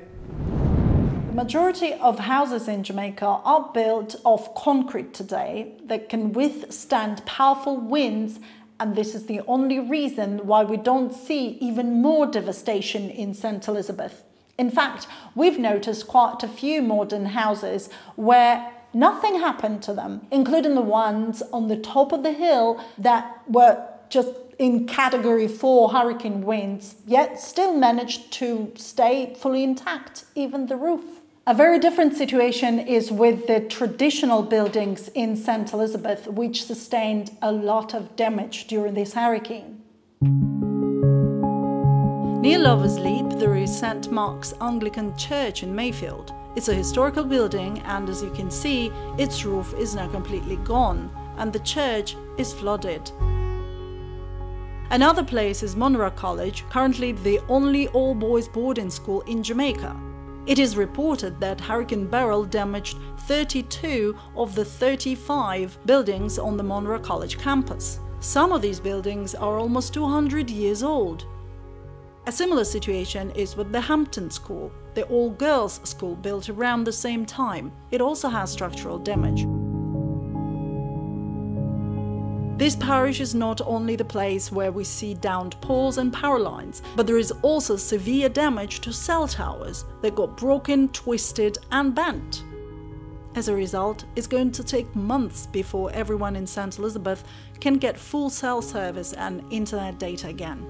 The majority of houses in Jamaica are built of concrete today that can withstand powerful winds, and this is the only reason why we don't see even more devastation in St. Elizabeth. In fact, we've noticed quite a few modern houses where nothing happened to them, including the ones on the top of the hill that were just in Category 4 hurricane winds, yet still managed to stay fully intact, even the roof. A very different situation is with the traditional buildings in St. Elizabeth, which sustained a lot of damage during this hurricane. Near Lover's Leap, there is St. Mark's Anglican Church in Mayfield. It's a historical building, and as you can see, its roof is now completely gone, and the church is flooded. Another place is Monroe College, currently the only all-boys boarding school in Jamaica. It is reported that Hurricane Beryl damaged 32 of the 35 buildings on the Monroe College campus. Some of these buildings are almost 200 years old. A similar situation is with the Hampton School, the all-girls school built around the same time. It also has structural damage. This parish is not only the place where we see downed poles and power lines, but there is also severe damage to cell towers that got broken, twisted and bent. As a result, it's going to take months before everyone in St. Elizabeth can get full cell service and internet data again.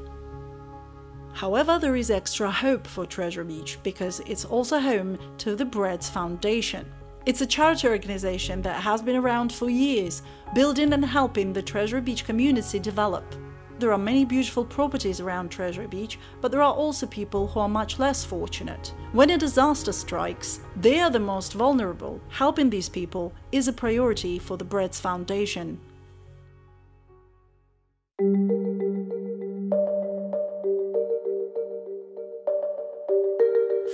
However, there is extra hope for Treasure Beach because it's also home to the Breds Foundation. It's a charity organization that has been around for years, building and helping the Treasure Beach community develop. There are many beautiful properties around Treasure Beach, but there are also people who are much less fortunate. When a disaster strikes, they are the most vulnerable. Helping these people is a priority for the Breds Foundation.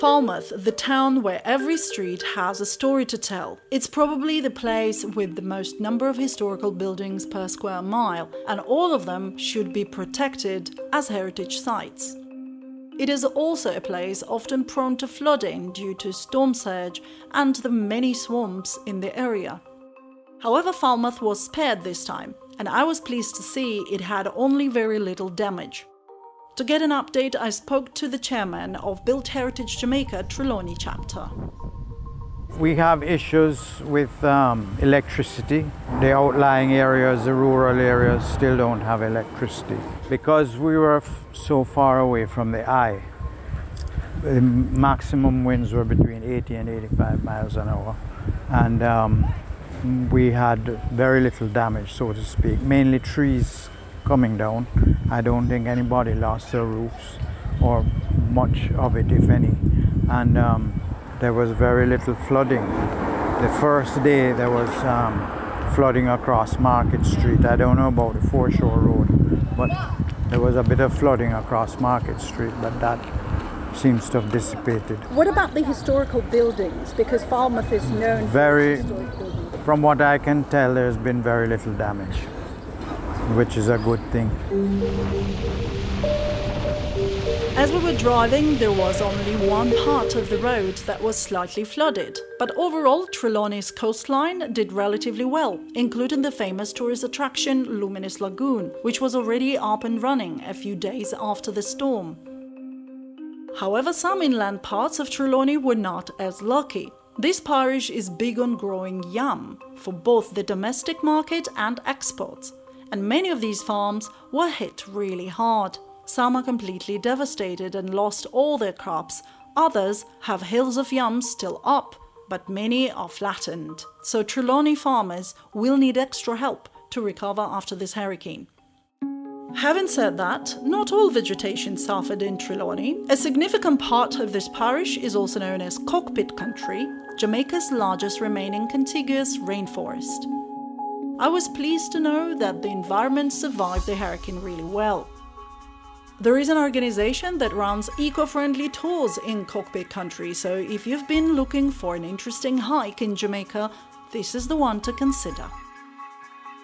Falmouth, the town where every street has a story to tell. It's probably the place with the most number of historical buildings per square mile, and all of them should be protected as heritage sites. It is also a place often prone to flooding due to storm surge and the many swamps in the area. However, Falmouth was spared this time, and I was pleased to see it had only very little damage. To get an update, I spoke to the chairman of Built Heritage Jamaica Trelawny chapter. We have issues with electricity. The outlying areas, the rural areas, still don't have electricity. Because we were so far away from the eye, the maximum winds were between 80 and 85 miles an hour. And we had very little damage, so to speak, mainly trees coming down. I don't think anybody lost their roofs, or much of it, if any. And there was very little flooding. The first day there was flooding across Market Street. I don't know about the Foreshore Road, but there was a bit of flooding across Market Street, but that seems to have dissipated. What about the historical buildings? Because Falmouth is known for its historic buildings. From what I can tell, there's been very little damage, which is a good thing. As we were driving, there was only one part of the road that was slightly flooded, but overall Trelawny's coastline did relatively well, including the famous tourist attraction Luminous Lagoon, which was already up and running a few days after the storm. However, some inland parts of Trelawny were not as lucky. This parish is big on growing yam for both the domestic market and exports, and many of these farms were hit really hard. Some are completely devastated and lost all their crops. Others have hills of yams still up, but many are flattened. So Trelawny farmers will need extra help to recover after this hurricane. Having said that, not all vegetation suffered in Trelawny. A significant part of this parish is also known as Cockpit Country, Jamaica's largest remaining contiguous rainforest. I was pleased to know that the environment survived the hurricane really well. There is an organization that runs eco-friendly tours in Cockpit Country, so if you've been looking for an interesting hike in Jamaica, this is the one to consider.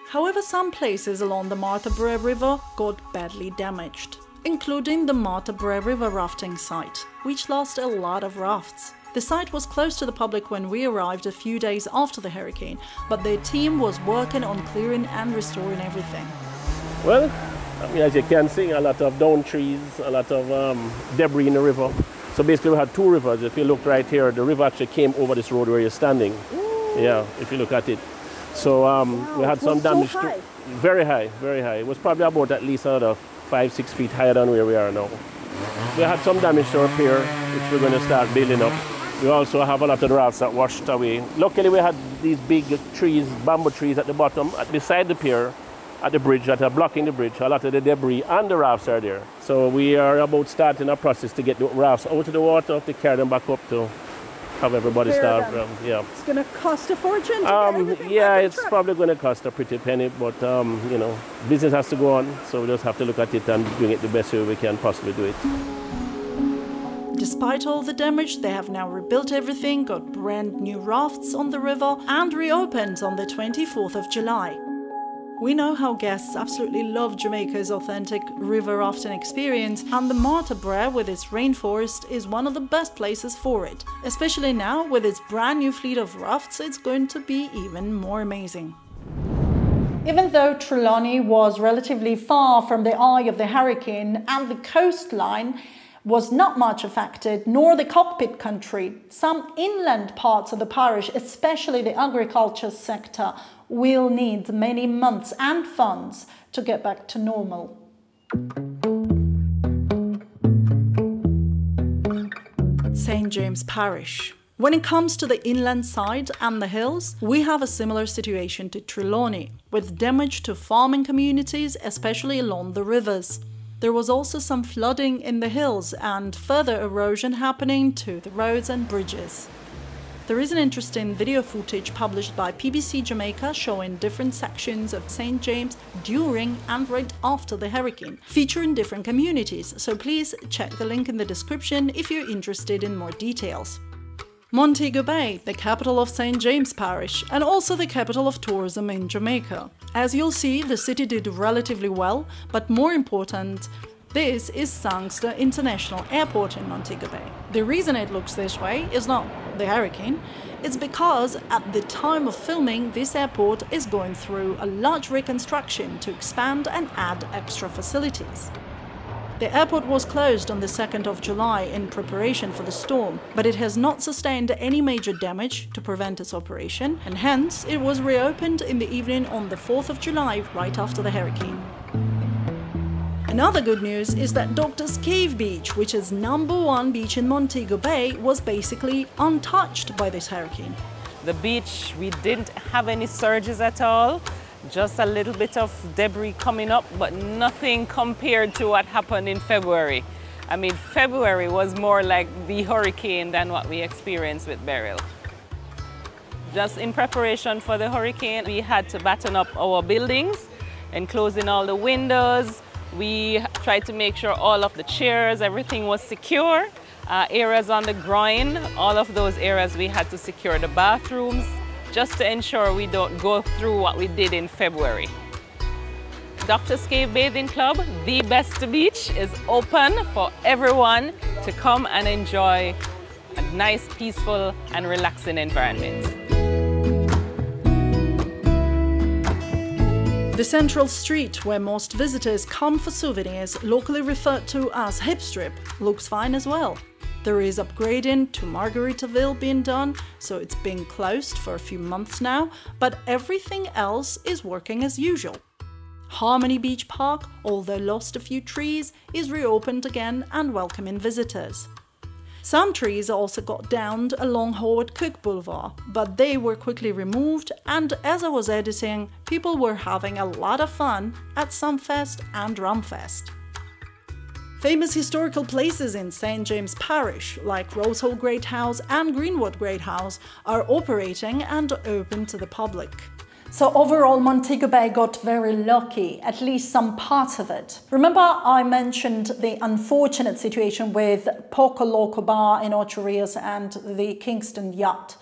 However, some places along the Martha Brae River got badly damaged, including the Martha Brae River rafting site, which lost a lot of rafts. The site was closed to the public when we arrived a few days after the hurricane, but their team was working on clearing and restoring everything. Well, I mean, as you can see, a lot of down trees, a lot of debris in the river. So basically we had two rivers. If you look right here, the river actually came over this road where you're standing. Ooh. Yeah, if you look at it. So wow, we had some damage. So high. Very high, very high. It was probably about at least another 5-6 feet higher than where we are now. We had some damage to our pier, which we're going to start building up. We also have a lot of the rafts that washed away. Luckily we had these big trees, bamboo trees at the bottom, beside the pier, at the bridge that are blocking the bridge. A lot of the debris and the rafts are there. So we are about starting a process to get the rafts out of the water, to carry them back up to have everybody start. Yeah. It's going to cost a fortune to get everything yeah, back it's probably going to cost a pretty penny, but you know, business has to go on, so we just have to look at it and doing it the best way we can possibly do it. Despite all the damage, they have now rebuilt everything, got brand new rafts on the river, and reopened on the 24th of July. We know how guests absolutely love Jamaica's authentic river rafting experience, and the Martha Brae with its rainforest is one of the best places for it. Especially now, with its brand new fleet of rafts, it's going to be even more amazing. Even though Trelawny was relatively far from the eye of the hurricane and the coastline was not much affected, nor the Cockpit Country, some inland parts of the parish, especially the agriculture sector, will need many months and funds to get back to normal. St. James Parish. When it comes to the inland side and the hills, we have a similar situation to Trelawny, with damage to farming communities, especially along the rivers. There was also some flooding in the hills and further erosion happening to the roads and bridges. There is an interesting video footage published by PBC Jamaica showing different sections of St. James during and right after the hurricane, featuring different communities, so please check the link in the description if you're interested in more details. Montego Bay, the capital of St. James Parish, and also the capital of tourism in Jamaica. As you'll see, the city did relatively well, but more important, this is Sangster International Airport in Montego Bay. The reason it looks this way is not the hurricane, it's because at the time of filming, this airport is going through a large reconstruction to expand and add extra facilities. The airport was closed on the 2nd of July in preparation for the storm, but it has not sustained any major damage to prevent its operation, and hence it was reopened in the evening on the 4th of July, right after the hurricane. Another good news is that Doctor's Cave Beach, which is #1 beach in Montego Bay, was basically untouched by this hurricane. The beach, we didn't have any surges at all. Just a little bit of debris coming up, but nothing compared to what happened in February. I mean, February was more like the hurricane than what we experienced with Beryl. Just in preparation for the hurricane, we had to batten up our buildings and closing all the windows. We tried to make sure all of the chairs, everything was secure. Areas on the groin, all of those areas we had to secure the bathrooms, just to ensure we don't go through what we did in February. Doctor's Cave Bathing Club, the best beach, is open for everyone to come and enjoy a nice, peaceful and relaxing environment. The central street where most visitors come for souvenirs, locally referred to as Hip Strip, looks fine as well. There is upgrading to Margaritaville being done, so it's been closed for a few months now, but everything else is working as usual. Harmony Beach Park, although lost a few trees, is reopened again and welcoming visitors. Some trees also got downed along Howard Cook Boulevard, but they were quickly removed, and as I was editing, people were having a lot of fun at Sunfest and Rumfest. Famous historical places in St. James Parish, like Rose Hall Great House and Greenwood Great House, are operating and open to the public. So overall, Montego Bay got very lucky, at least some parts of it. Remember I mentioned the unfortunate situation with Poco Loco Bar in Ocho Rios and the Kingston yacht.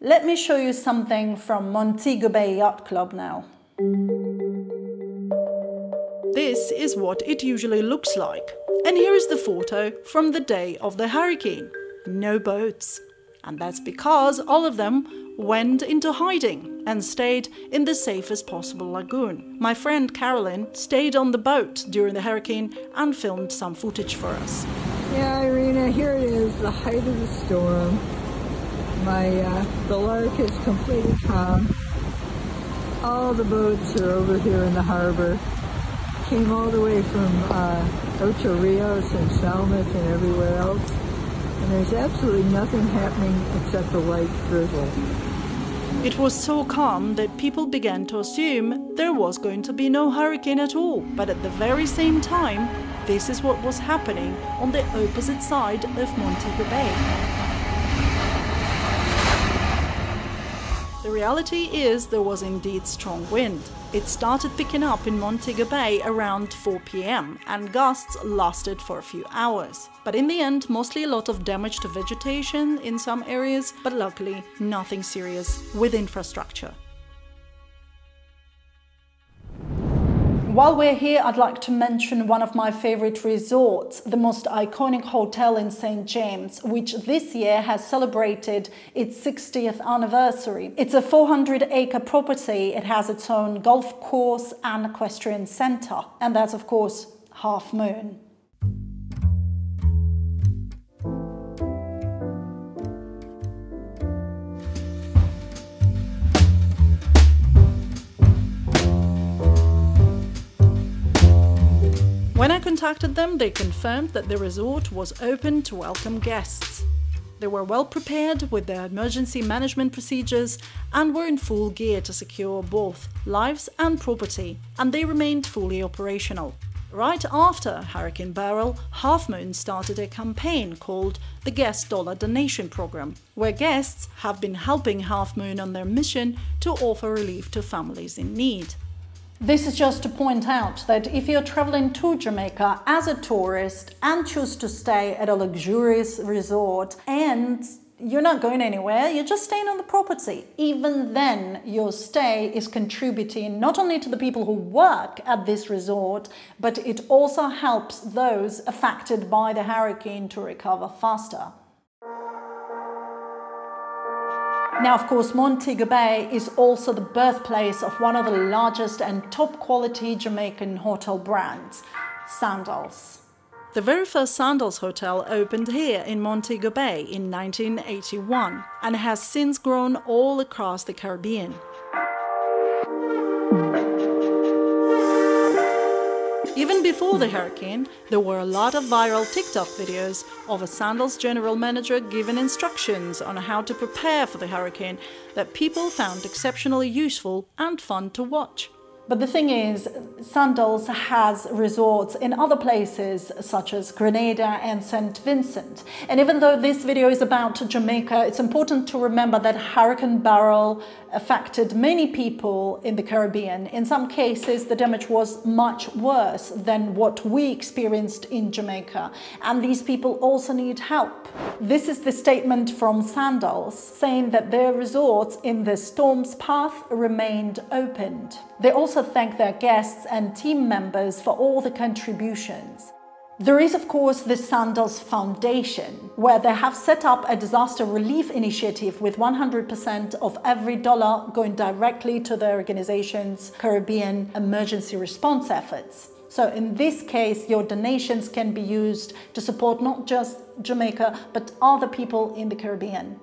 Let me show you something from Montego Bay Yacht Club now. This is what it usually looks like. And here is the photo from the day of the hurricane. No boats. And that's because all of them went into hiding and stayed in the safest possible lagoon. My friend Caroline stayed on the boat during the hurricane and filmed some footage for us. Yeah, Irina, here it is, the height of the storm. The Lark is completely calm. All the boats are over here in the harbor. Came all the way from Ocho Rios and St.Thomas and everywhere else. And there's absolutely nothing happening except the light drizzle. It was so calm that people began to assume there was going to be no hurricane at all. But at the very same time, this is what was happening on the opposite side of Montego Bay. The reality is there was indeed strong wind. It started picking up in Montego Bay around 4 p.m. and gusts lasted for a few hours. But in the end, mostly a lot of damage to vegetation in some areas, but luckily nothing serious with infrastructure. While we're here, I'd like to mention one of my favorite resorts, the most iconic hotel in St. James, which this year has celebrated its 60th anniversary. It's a 400-acre property. It has its own golf course and equestrian centre, and that's of course Half Moon. When I contacted them, they confirmed that the resort was open to welcome guests. They were well prepared with their emergency management procedures and were in full gear to secure both lives and property, and they remained fully operational. Right after Hurricane Beryl, Half Moon started a campaign called the Guest Dollar Donation Program, where guests have been helping Half Moon on their mission to offer relief to families in need. This is just to point out that if you're traveling to Jamaica as a tourist and choose to stay at a luxurious resort and you're not going anywhere, you're just staying on the property, even then your stay is contributing not only to the people who work at this resort, but it also helps those affected by the hurricane to recover faster. Now, of course, Montego Bay is also the birthplace of one of the largest and top quality Jamaican hotel brands, Sandals. The very first Sandals hotel opened here in Montego Bay in 1981 and has since grown all across the Caribbean. Even before the hurricane, there were a lot of viral TikTok videos of a Sandals general manager giving instructions on how to prepare for the hurricane that people found exceptionally useful and fun to watch. But the thing is, Sandals has resorts in other places such as Grenada and St. Vincent. And even though this video is about Jamaica, it's important to remember that Hurricane Beryl affected many people in the Caribbean. In some cases, the damage was much worse than what we experienced in Jamaica. And these people also need help. This is the statement from Sandals, saying that their resorts in the storm's path remained opened. They also thank their guests and team members for all the contributions. There is, of course, the Sandals Foundation, where they have set up a disaster relief initiative with 100% of every dollar going directly to the organization's Caribbean emergency response efforts. So in this case, your donations can be used to support not just Jamaica, but other people in the Caribbean.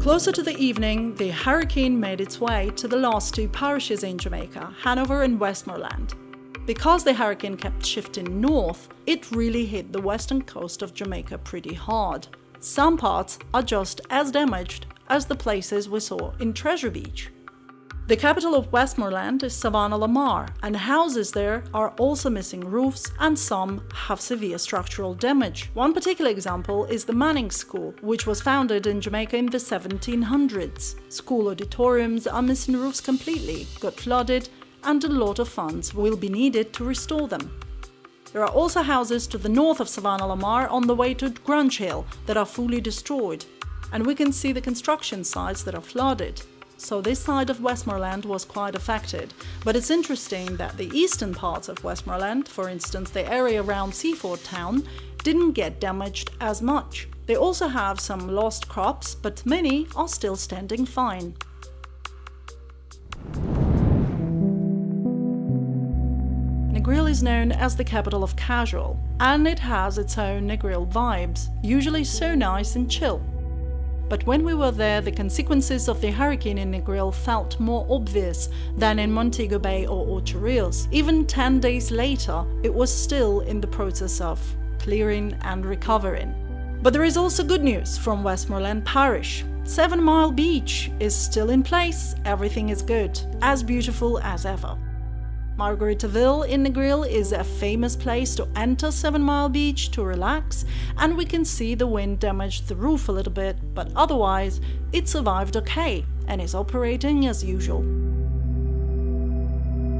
Closer to the evening, the hurricane made its way to the last two parishes in Jamaica, Hanover and Westmoreland. Because the hurricane kept shifting north, it really hit the western coast of Jamaica pretty hard. Some parts are just as damaged as the places we saw in Treasure Beach. The capital of Westmoreland is Savannah La Mar, and houses there are also missing roofs and some have severe structural damage. One particular example is the Manning School, which was founded in Jamaica in the 1700s. School auditoriums are missing roofs completely, got flooded, and a lot of funds will be needed to restore them. There are also houses to the north of Savannah La Mar on the way to Grunge Hill that are fully destroyed, and we can see the construction sites that are flooded. So this side of Westmoreland was quite affected, but it's interesting that the eastern parts of Westmoreland, for instance the area around Seaford Town, didn't get damaged as much. They also have some lost crops, but many are still standing fine. Negril is known as the capital of casual, and it has its own Negril vibes, usually so nice and chill. But when we were there, the consequences of the hurricane in Negril felt more obvious than in Montego Bay or Ocho Rios. Even 10 days later, it was still in the process of clearing and recovering. But there is also good news from Westmoreland Parish. 7 Mile Beach is still in place, everything is good, as beautiful as ever. Margaritaville in Negril is a famous place to enter 7 Mile Beach to relax, and we can see the wind damaged the roof a little bit, but otherwise it survived okay and is operating as usual.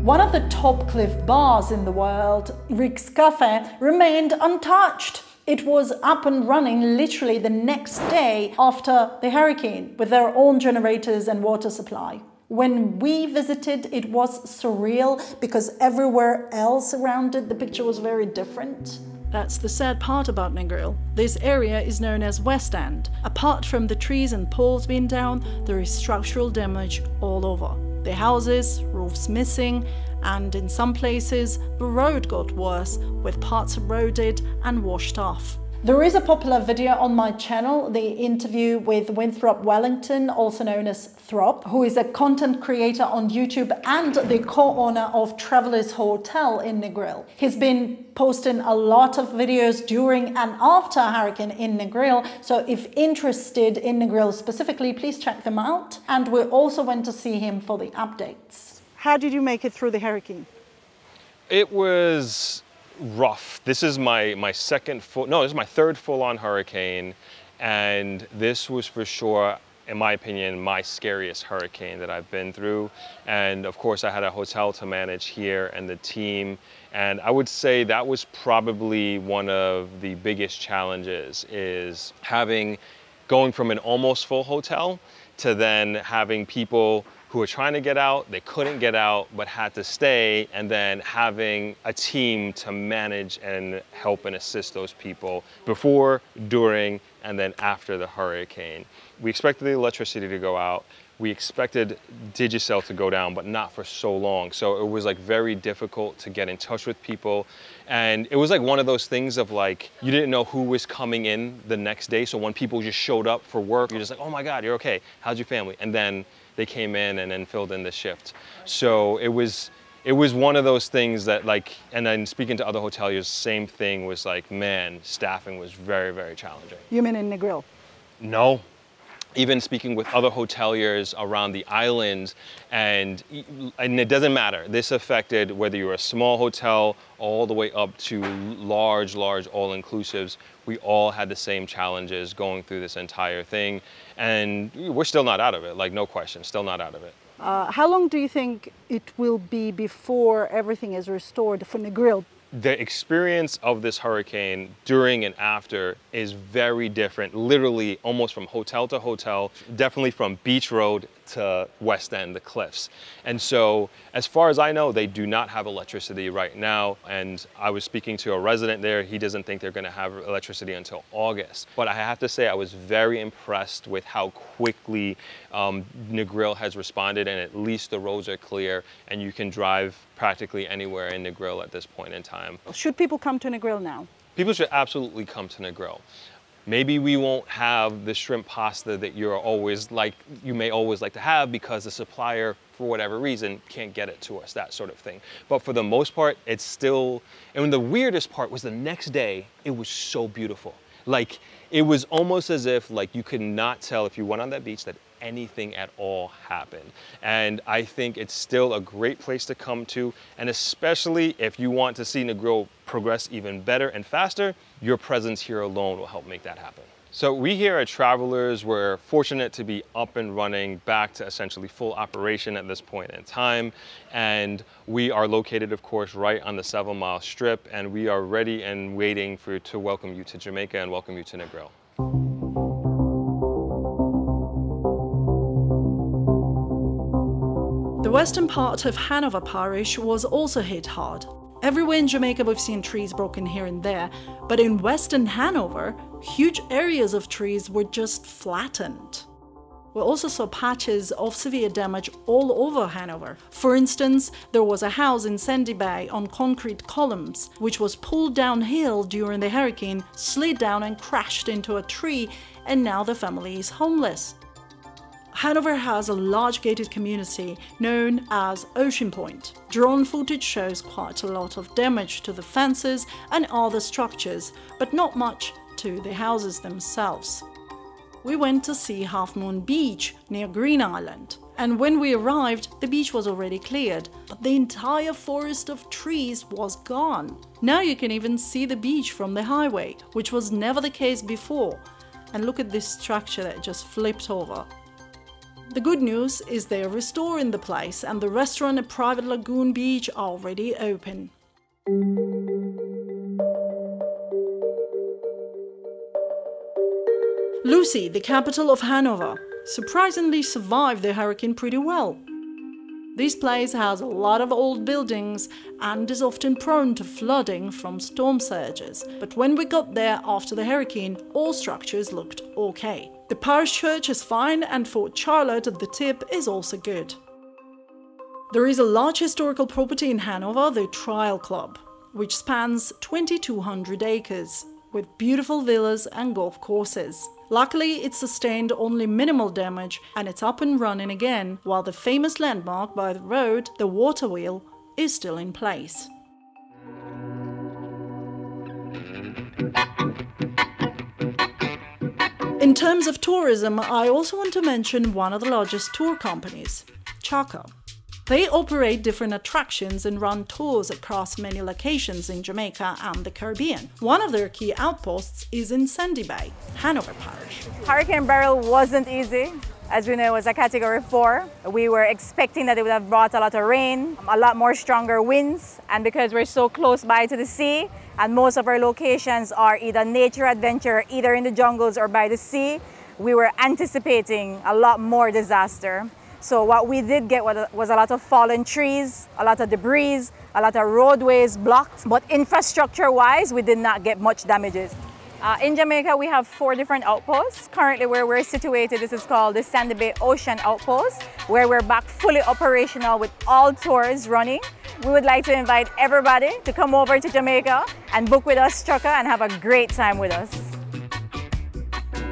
One of the top cliff bars in the world, Rick's Cafe, remained untouched. It was up and running literally the next day after the hurricane with their own generators and water supply. When we visited, it was surreal because everywhere else around it, the picture was very different. That's the sad part about Negril. This area is known as West End. Apart from the trees and poles being down, there is structural damage all over. The houses, roofs missing, and in some places, the road got worse, with parts eroded and washed off. There is a popular video on my channel, the interview with Winthrop Wellington, also known as THROP, who is a content creator on YouTube and the co-owner of Travelers Hotel in Negril. He's been posting a lot of videos during and after hurricane in Negril, so if interested in Negril specifically, please check them out. And we also went to see him for the updates. How did you make it through the hurricane? It was rough. This is my this is my third full-on hurricane, and this was for sure, in my opinion, my scariest hurricane that I've been through. And of course I had a hotel to manage here and the team, and I would say that was probably one of the biggest challenges, is going from an almost full hotel to then having people who were trying to get out, they couldn't get out, but had to stay, and then having a team to manage and help and assist those people before, during, and then after the hurricane. We expected the electricity to go out. We expected Digicel to go down, but not for so long. So it was like very difficult to get in touch with people. And it was like one of those things of like, you didn't know who was coming in the next day. So when people just showed up for work, you're just like, oh my God, you're okay. How's your family? And then they came in and then filled in the shift. So it was one of those things that like, and then speaking to other hoteliers, same thing was like, man, staffing was very, very challenging. You mean in Negril? No. Even speaking with other hoteliers around the islands, and it doesn't matter. This affected whether you're a small hotel all the way up to large all-inclusives. We all had the same challenges going through this entire thing, and we're still not out of it, like no question, still not out of it. How long do you think it will be before everything is restored for Negril? The experience of this hurricane during and after is very different, literally almost from hotel to hotel, definitely from Beach Road to West End, the cliffs. And so as far as I know, they do not have electricity right now. And I was speaking to a resident there. He doesn't think they're going to have electricity until August. But I have to say I was very impressed with how quickly Negril has responded, and at least the roads are clear and you can drive practically anywhere in Negril at this point in time. Should people come to Negril now? People should absolutely come to Negril. Maybe we won't have the shrimp pasta that you may always like to have because the supplier, for whatever reason, can't get it to us, that sort of thing. But for the most part, it's still, and the weirdest part was the next day, it was so beautiful. Like, it was almost as if like you could not tell if you went on that beach that anything at all happened. And I think it's still a great place to come to, and especially if you want to see Negril progress even better and faster, your presence here alone will help make that happen. So we here at Travelers were fortunate to be up and running back to essentially full operation at this point in time. And we are located, of course, right on the 7-mile strip, and we are ready and waiting to welcome you to Jamaica and welcome you to Negril. The western part of Hanover Parish was also hit hard. Everywhere in Jamaica we've seen trees broken here and there, but in western Hanover, huge areas of trees were just flattened. We also saw patches of severe damage all over Hanover. For instance, there was a house in Sandy Bay on concrete columns, which was pulled downhill during the hurricane, slid down and crashed into a tree, and now the family is homeless. Hanover has a large gated community known as Ocean Point. Drone footage shows quite a lot of damage to the fences and other structures, but not much to the houses themselves. We went to see Half Moon Beach near Green Island, and when we arrived, the beach was already cleared, but the entire forest of trees was gone. Now you can even see the beach from the highway, which was never the case before. And look at this structure that just flipped over. The good news is they are restoring the place, and the restaurant at Private Lagoon Beach are already open. Lucy, the capital of Hanover, surprisingly survived the hurricane pretty well. This place has a lot of old buildings and is often prone to flooding from storm surges, but when we got there after the hurricane, all structures looked okay. The parish church is fine, and Fort Charlotte at the tip is also good. There is a large historical property in Hanover, the Tryall Club, which spans 2,200 acres. with beautiful villas and golf courses. Luckily, it sustained only minimal damage and it's up and running again, while the famous landmark by the road, the water wheel, is still in place. In terms of tourism, I also want to mention one of the largest tour companies, CHUKKA. They operate different attractions and run tours across many locations in Jamaica and the Caribbean. One of their key outposts is in Sandy Bay, Hanover Parish. Hurricane Beryl wasn't easy. As we know, it was a Category 4. We were expecting that it would have brought a lot of rain, a lot more stronger winds, and because we're so close by to the sea, and most of our locations are either nature adventure, either in the jungles or by the sea, we were anticipating a lot more disaster. So what we did get was a lot of fallen trees, a lot of debris, a lot of roadways blocked, but infrastructure-wise, we did not get much damages. In Jamaica, we have 4 different outposts. Currently, where we're situated, this is called the Sandy Bay Ocean Outpost, where we're back fully operational with all tours running. We would like to invite everybody to come over to Jamaica and book with us, CHUKKA, and have a great time with us.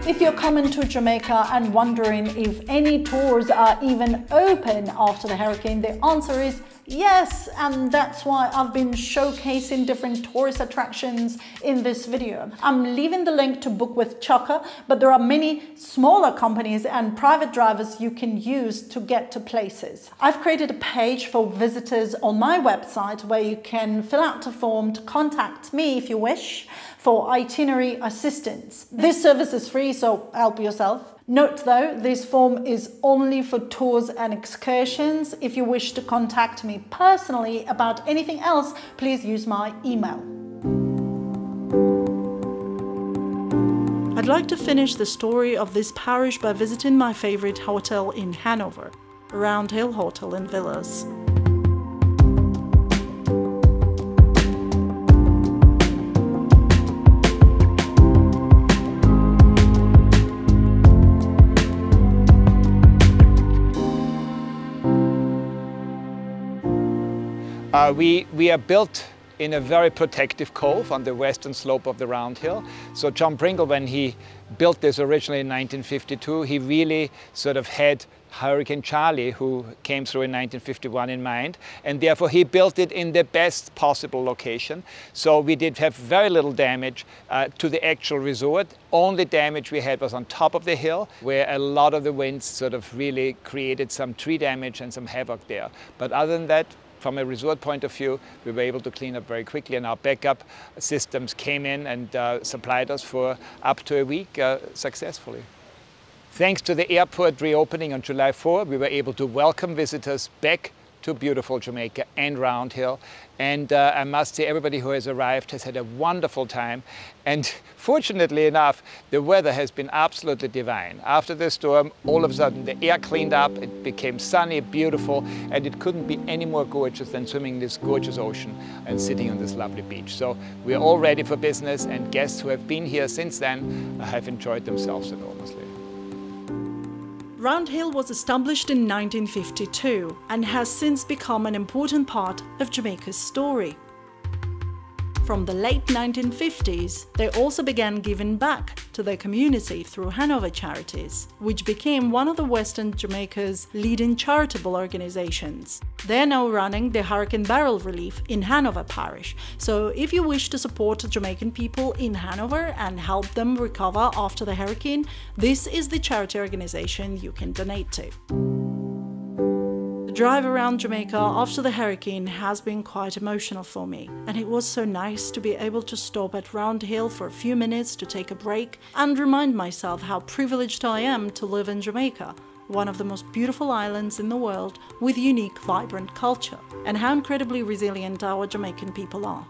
If you're coming to Jamaica and wondering if any tours are even open after the hurricane, the answer is yes, and that's why I've been showcasing different tourist attractions in this video. I'm leaving the link to book with CHUKKA, but there are many smaller companies and private drivers you can use to get to places. I've created a page for visitors on my website where you can fill out a form to contact me if you wish for itinerary assistance. This service is free, so help yourself. Note though, this form is only for tours and excursions. If you wish to contact me personally about anything else, please use my email. I'd like to finish the story of this parish by visiting my favorite hotel in Hanover, Round Hill Hotel and Villas. We are built in a very protective cove on the western slope of the Round Hill. So John Pringle, when he built this originally in 1952, he really sort of had Hurricane Charlie, who came through in 1951, in mind, and therefore he built it in the best possible location. So we did have very little damage to the actual resort. Only damage we had was on top of the hill, where a lot of the winds sort of really created some tree damage and some havoc there. But other than that, from a resort point of view, we were able to clean up very quickly, and our backup systems came in and supplied us for up to a week successfully. Thanks to the airport reopening on July 4, we were able to welcome visitors back to beautiful Jamaica and Round Hill. And I must say, everybody who has arrived has had a wonderful time. And fortunately enough, the weather has been absolutely divine. After the storm, all of a sudden the air cleaned up, it became sunny, beautiful, and it couldn't be any more gorgeous than swimming in this gorgeous ocean and sitting on this lovely beach. So we're all ready for business, and guests who have been here since then have enjoyed themselves enormously. Round Hill was established in 1952 and has since become an important part of Jamaica's story. From the late 1950s, they also began giving back to their community through Hanover Charities, which became one of the Western Jamaica's leading charitable organizations. They're now running the Hurricane Beryl Relief in Hanover Parish, so if you wish to support Jamaican people in Hanover and help them recover after the hurricane, this is the charity organization you can donate to. The drive around Jamaica after the hurricane has been quite emotional for me, and it was so nice to be able to stop at Round Hill for a few minutes to take a break and remind myself how privileged I am to live in Jamaica, one of the most beautiful islands in the world with unique, vibrant culture, and how incredibly resilient our Jamaican people are.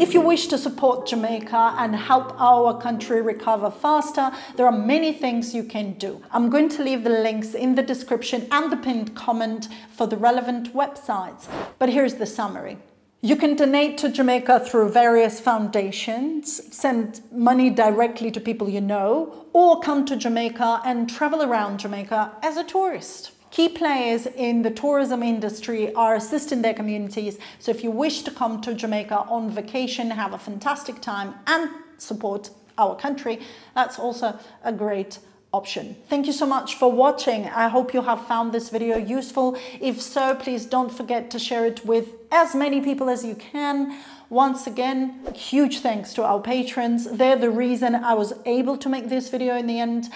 If you wish to support Jamaica and help our country recover faster, there are many things you can do. I'm going to leave the links in the description and the pinned comment for the relevant websites. But here's the summary. You can donate to Jamaica through various foundations, send money directly to people you know, or come to Jamaica and travel around Jamaica as a tourist. Key players in the tourism industry are assisting their communities. So if you wish to come to Jamaica on vacation, have a fantastic time and support our country, that's also a great option. Thank you so much for watching. I hope you have found this video useful. If so, please don't forget to share it with as many people as you can. Once again, huge thanks to our patrons. They're the reason I was able to make this video in the end.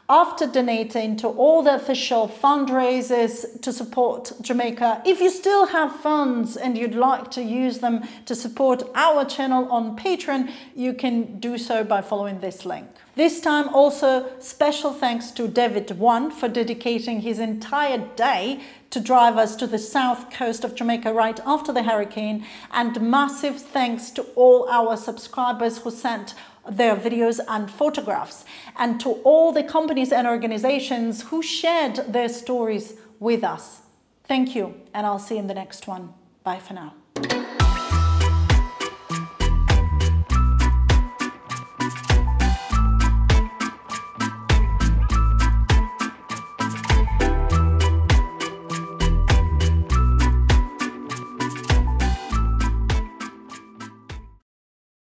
After donating to all the official fundraisers to support Jamaica, if you still have funds and you'd like to use them to support our channel on Patreon, you can do so by following this link. This time also special thanks to David1 for dedicating his entire day to drive us to the south coast of Jamaica right after the hurricane, and massive thanks to all our subscribers who sent their videos and photographs, and to all the companies and organizations who shared their stories with us. Thank you, and I'll see you in the next one. Bye for now.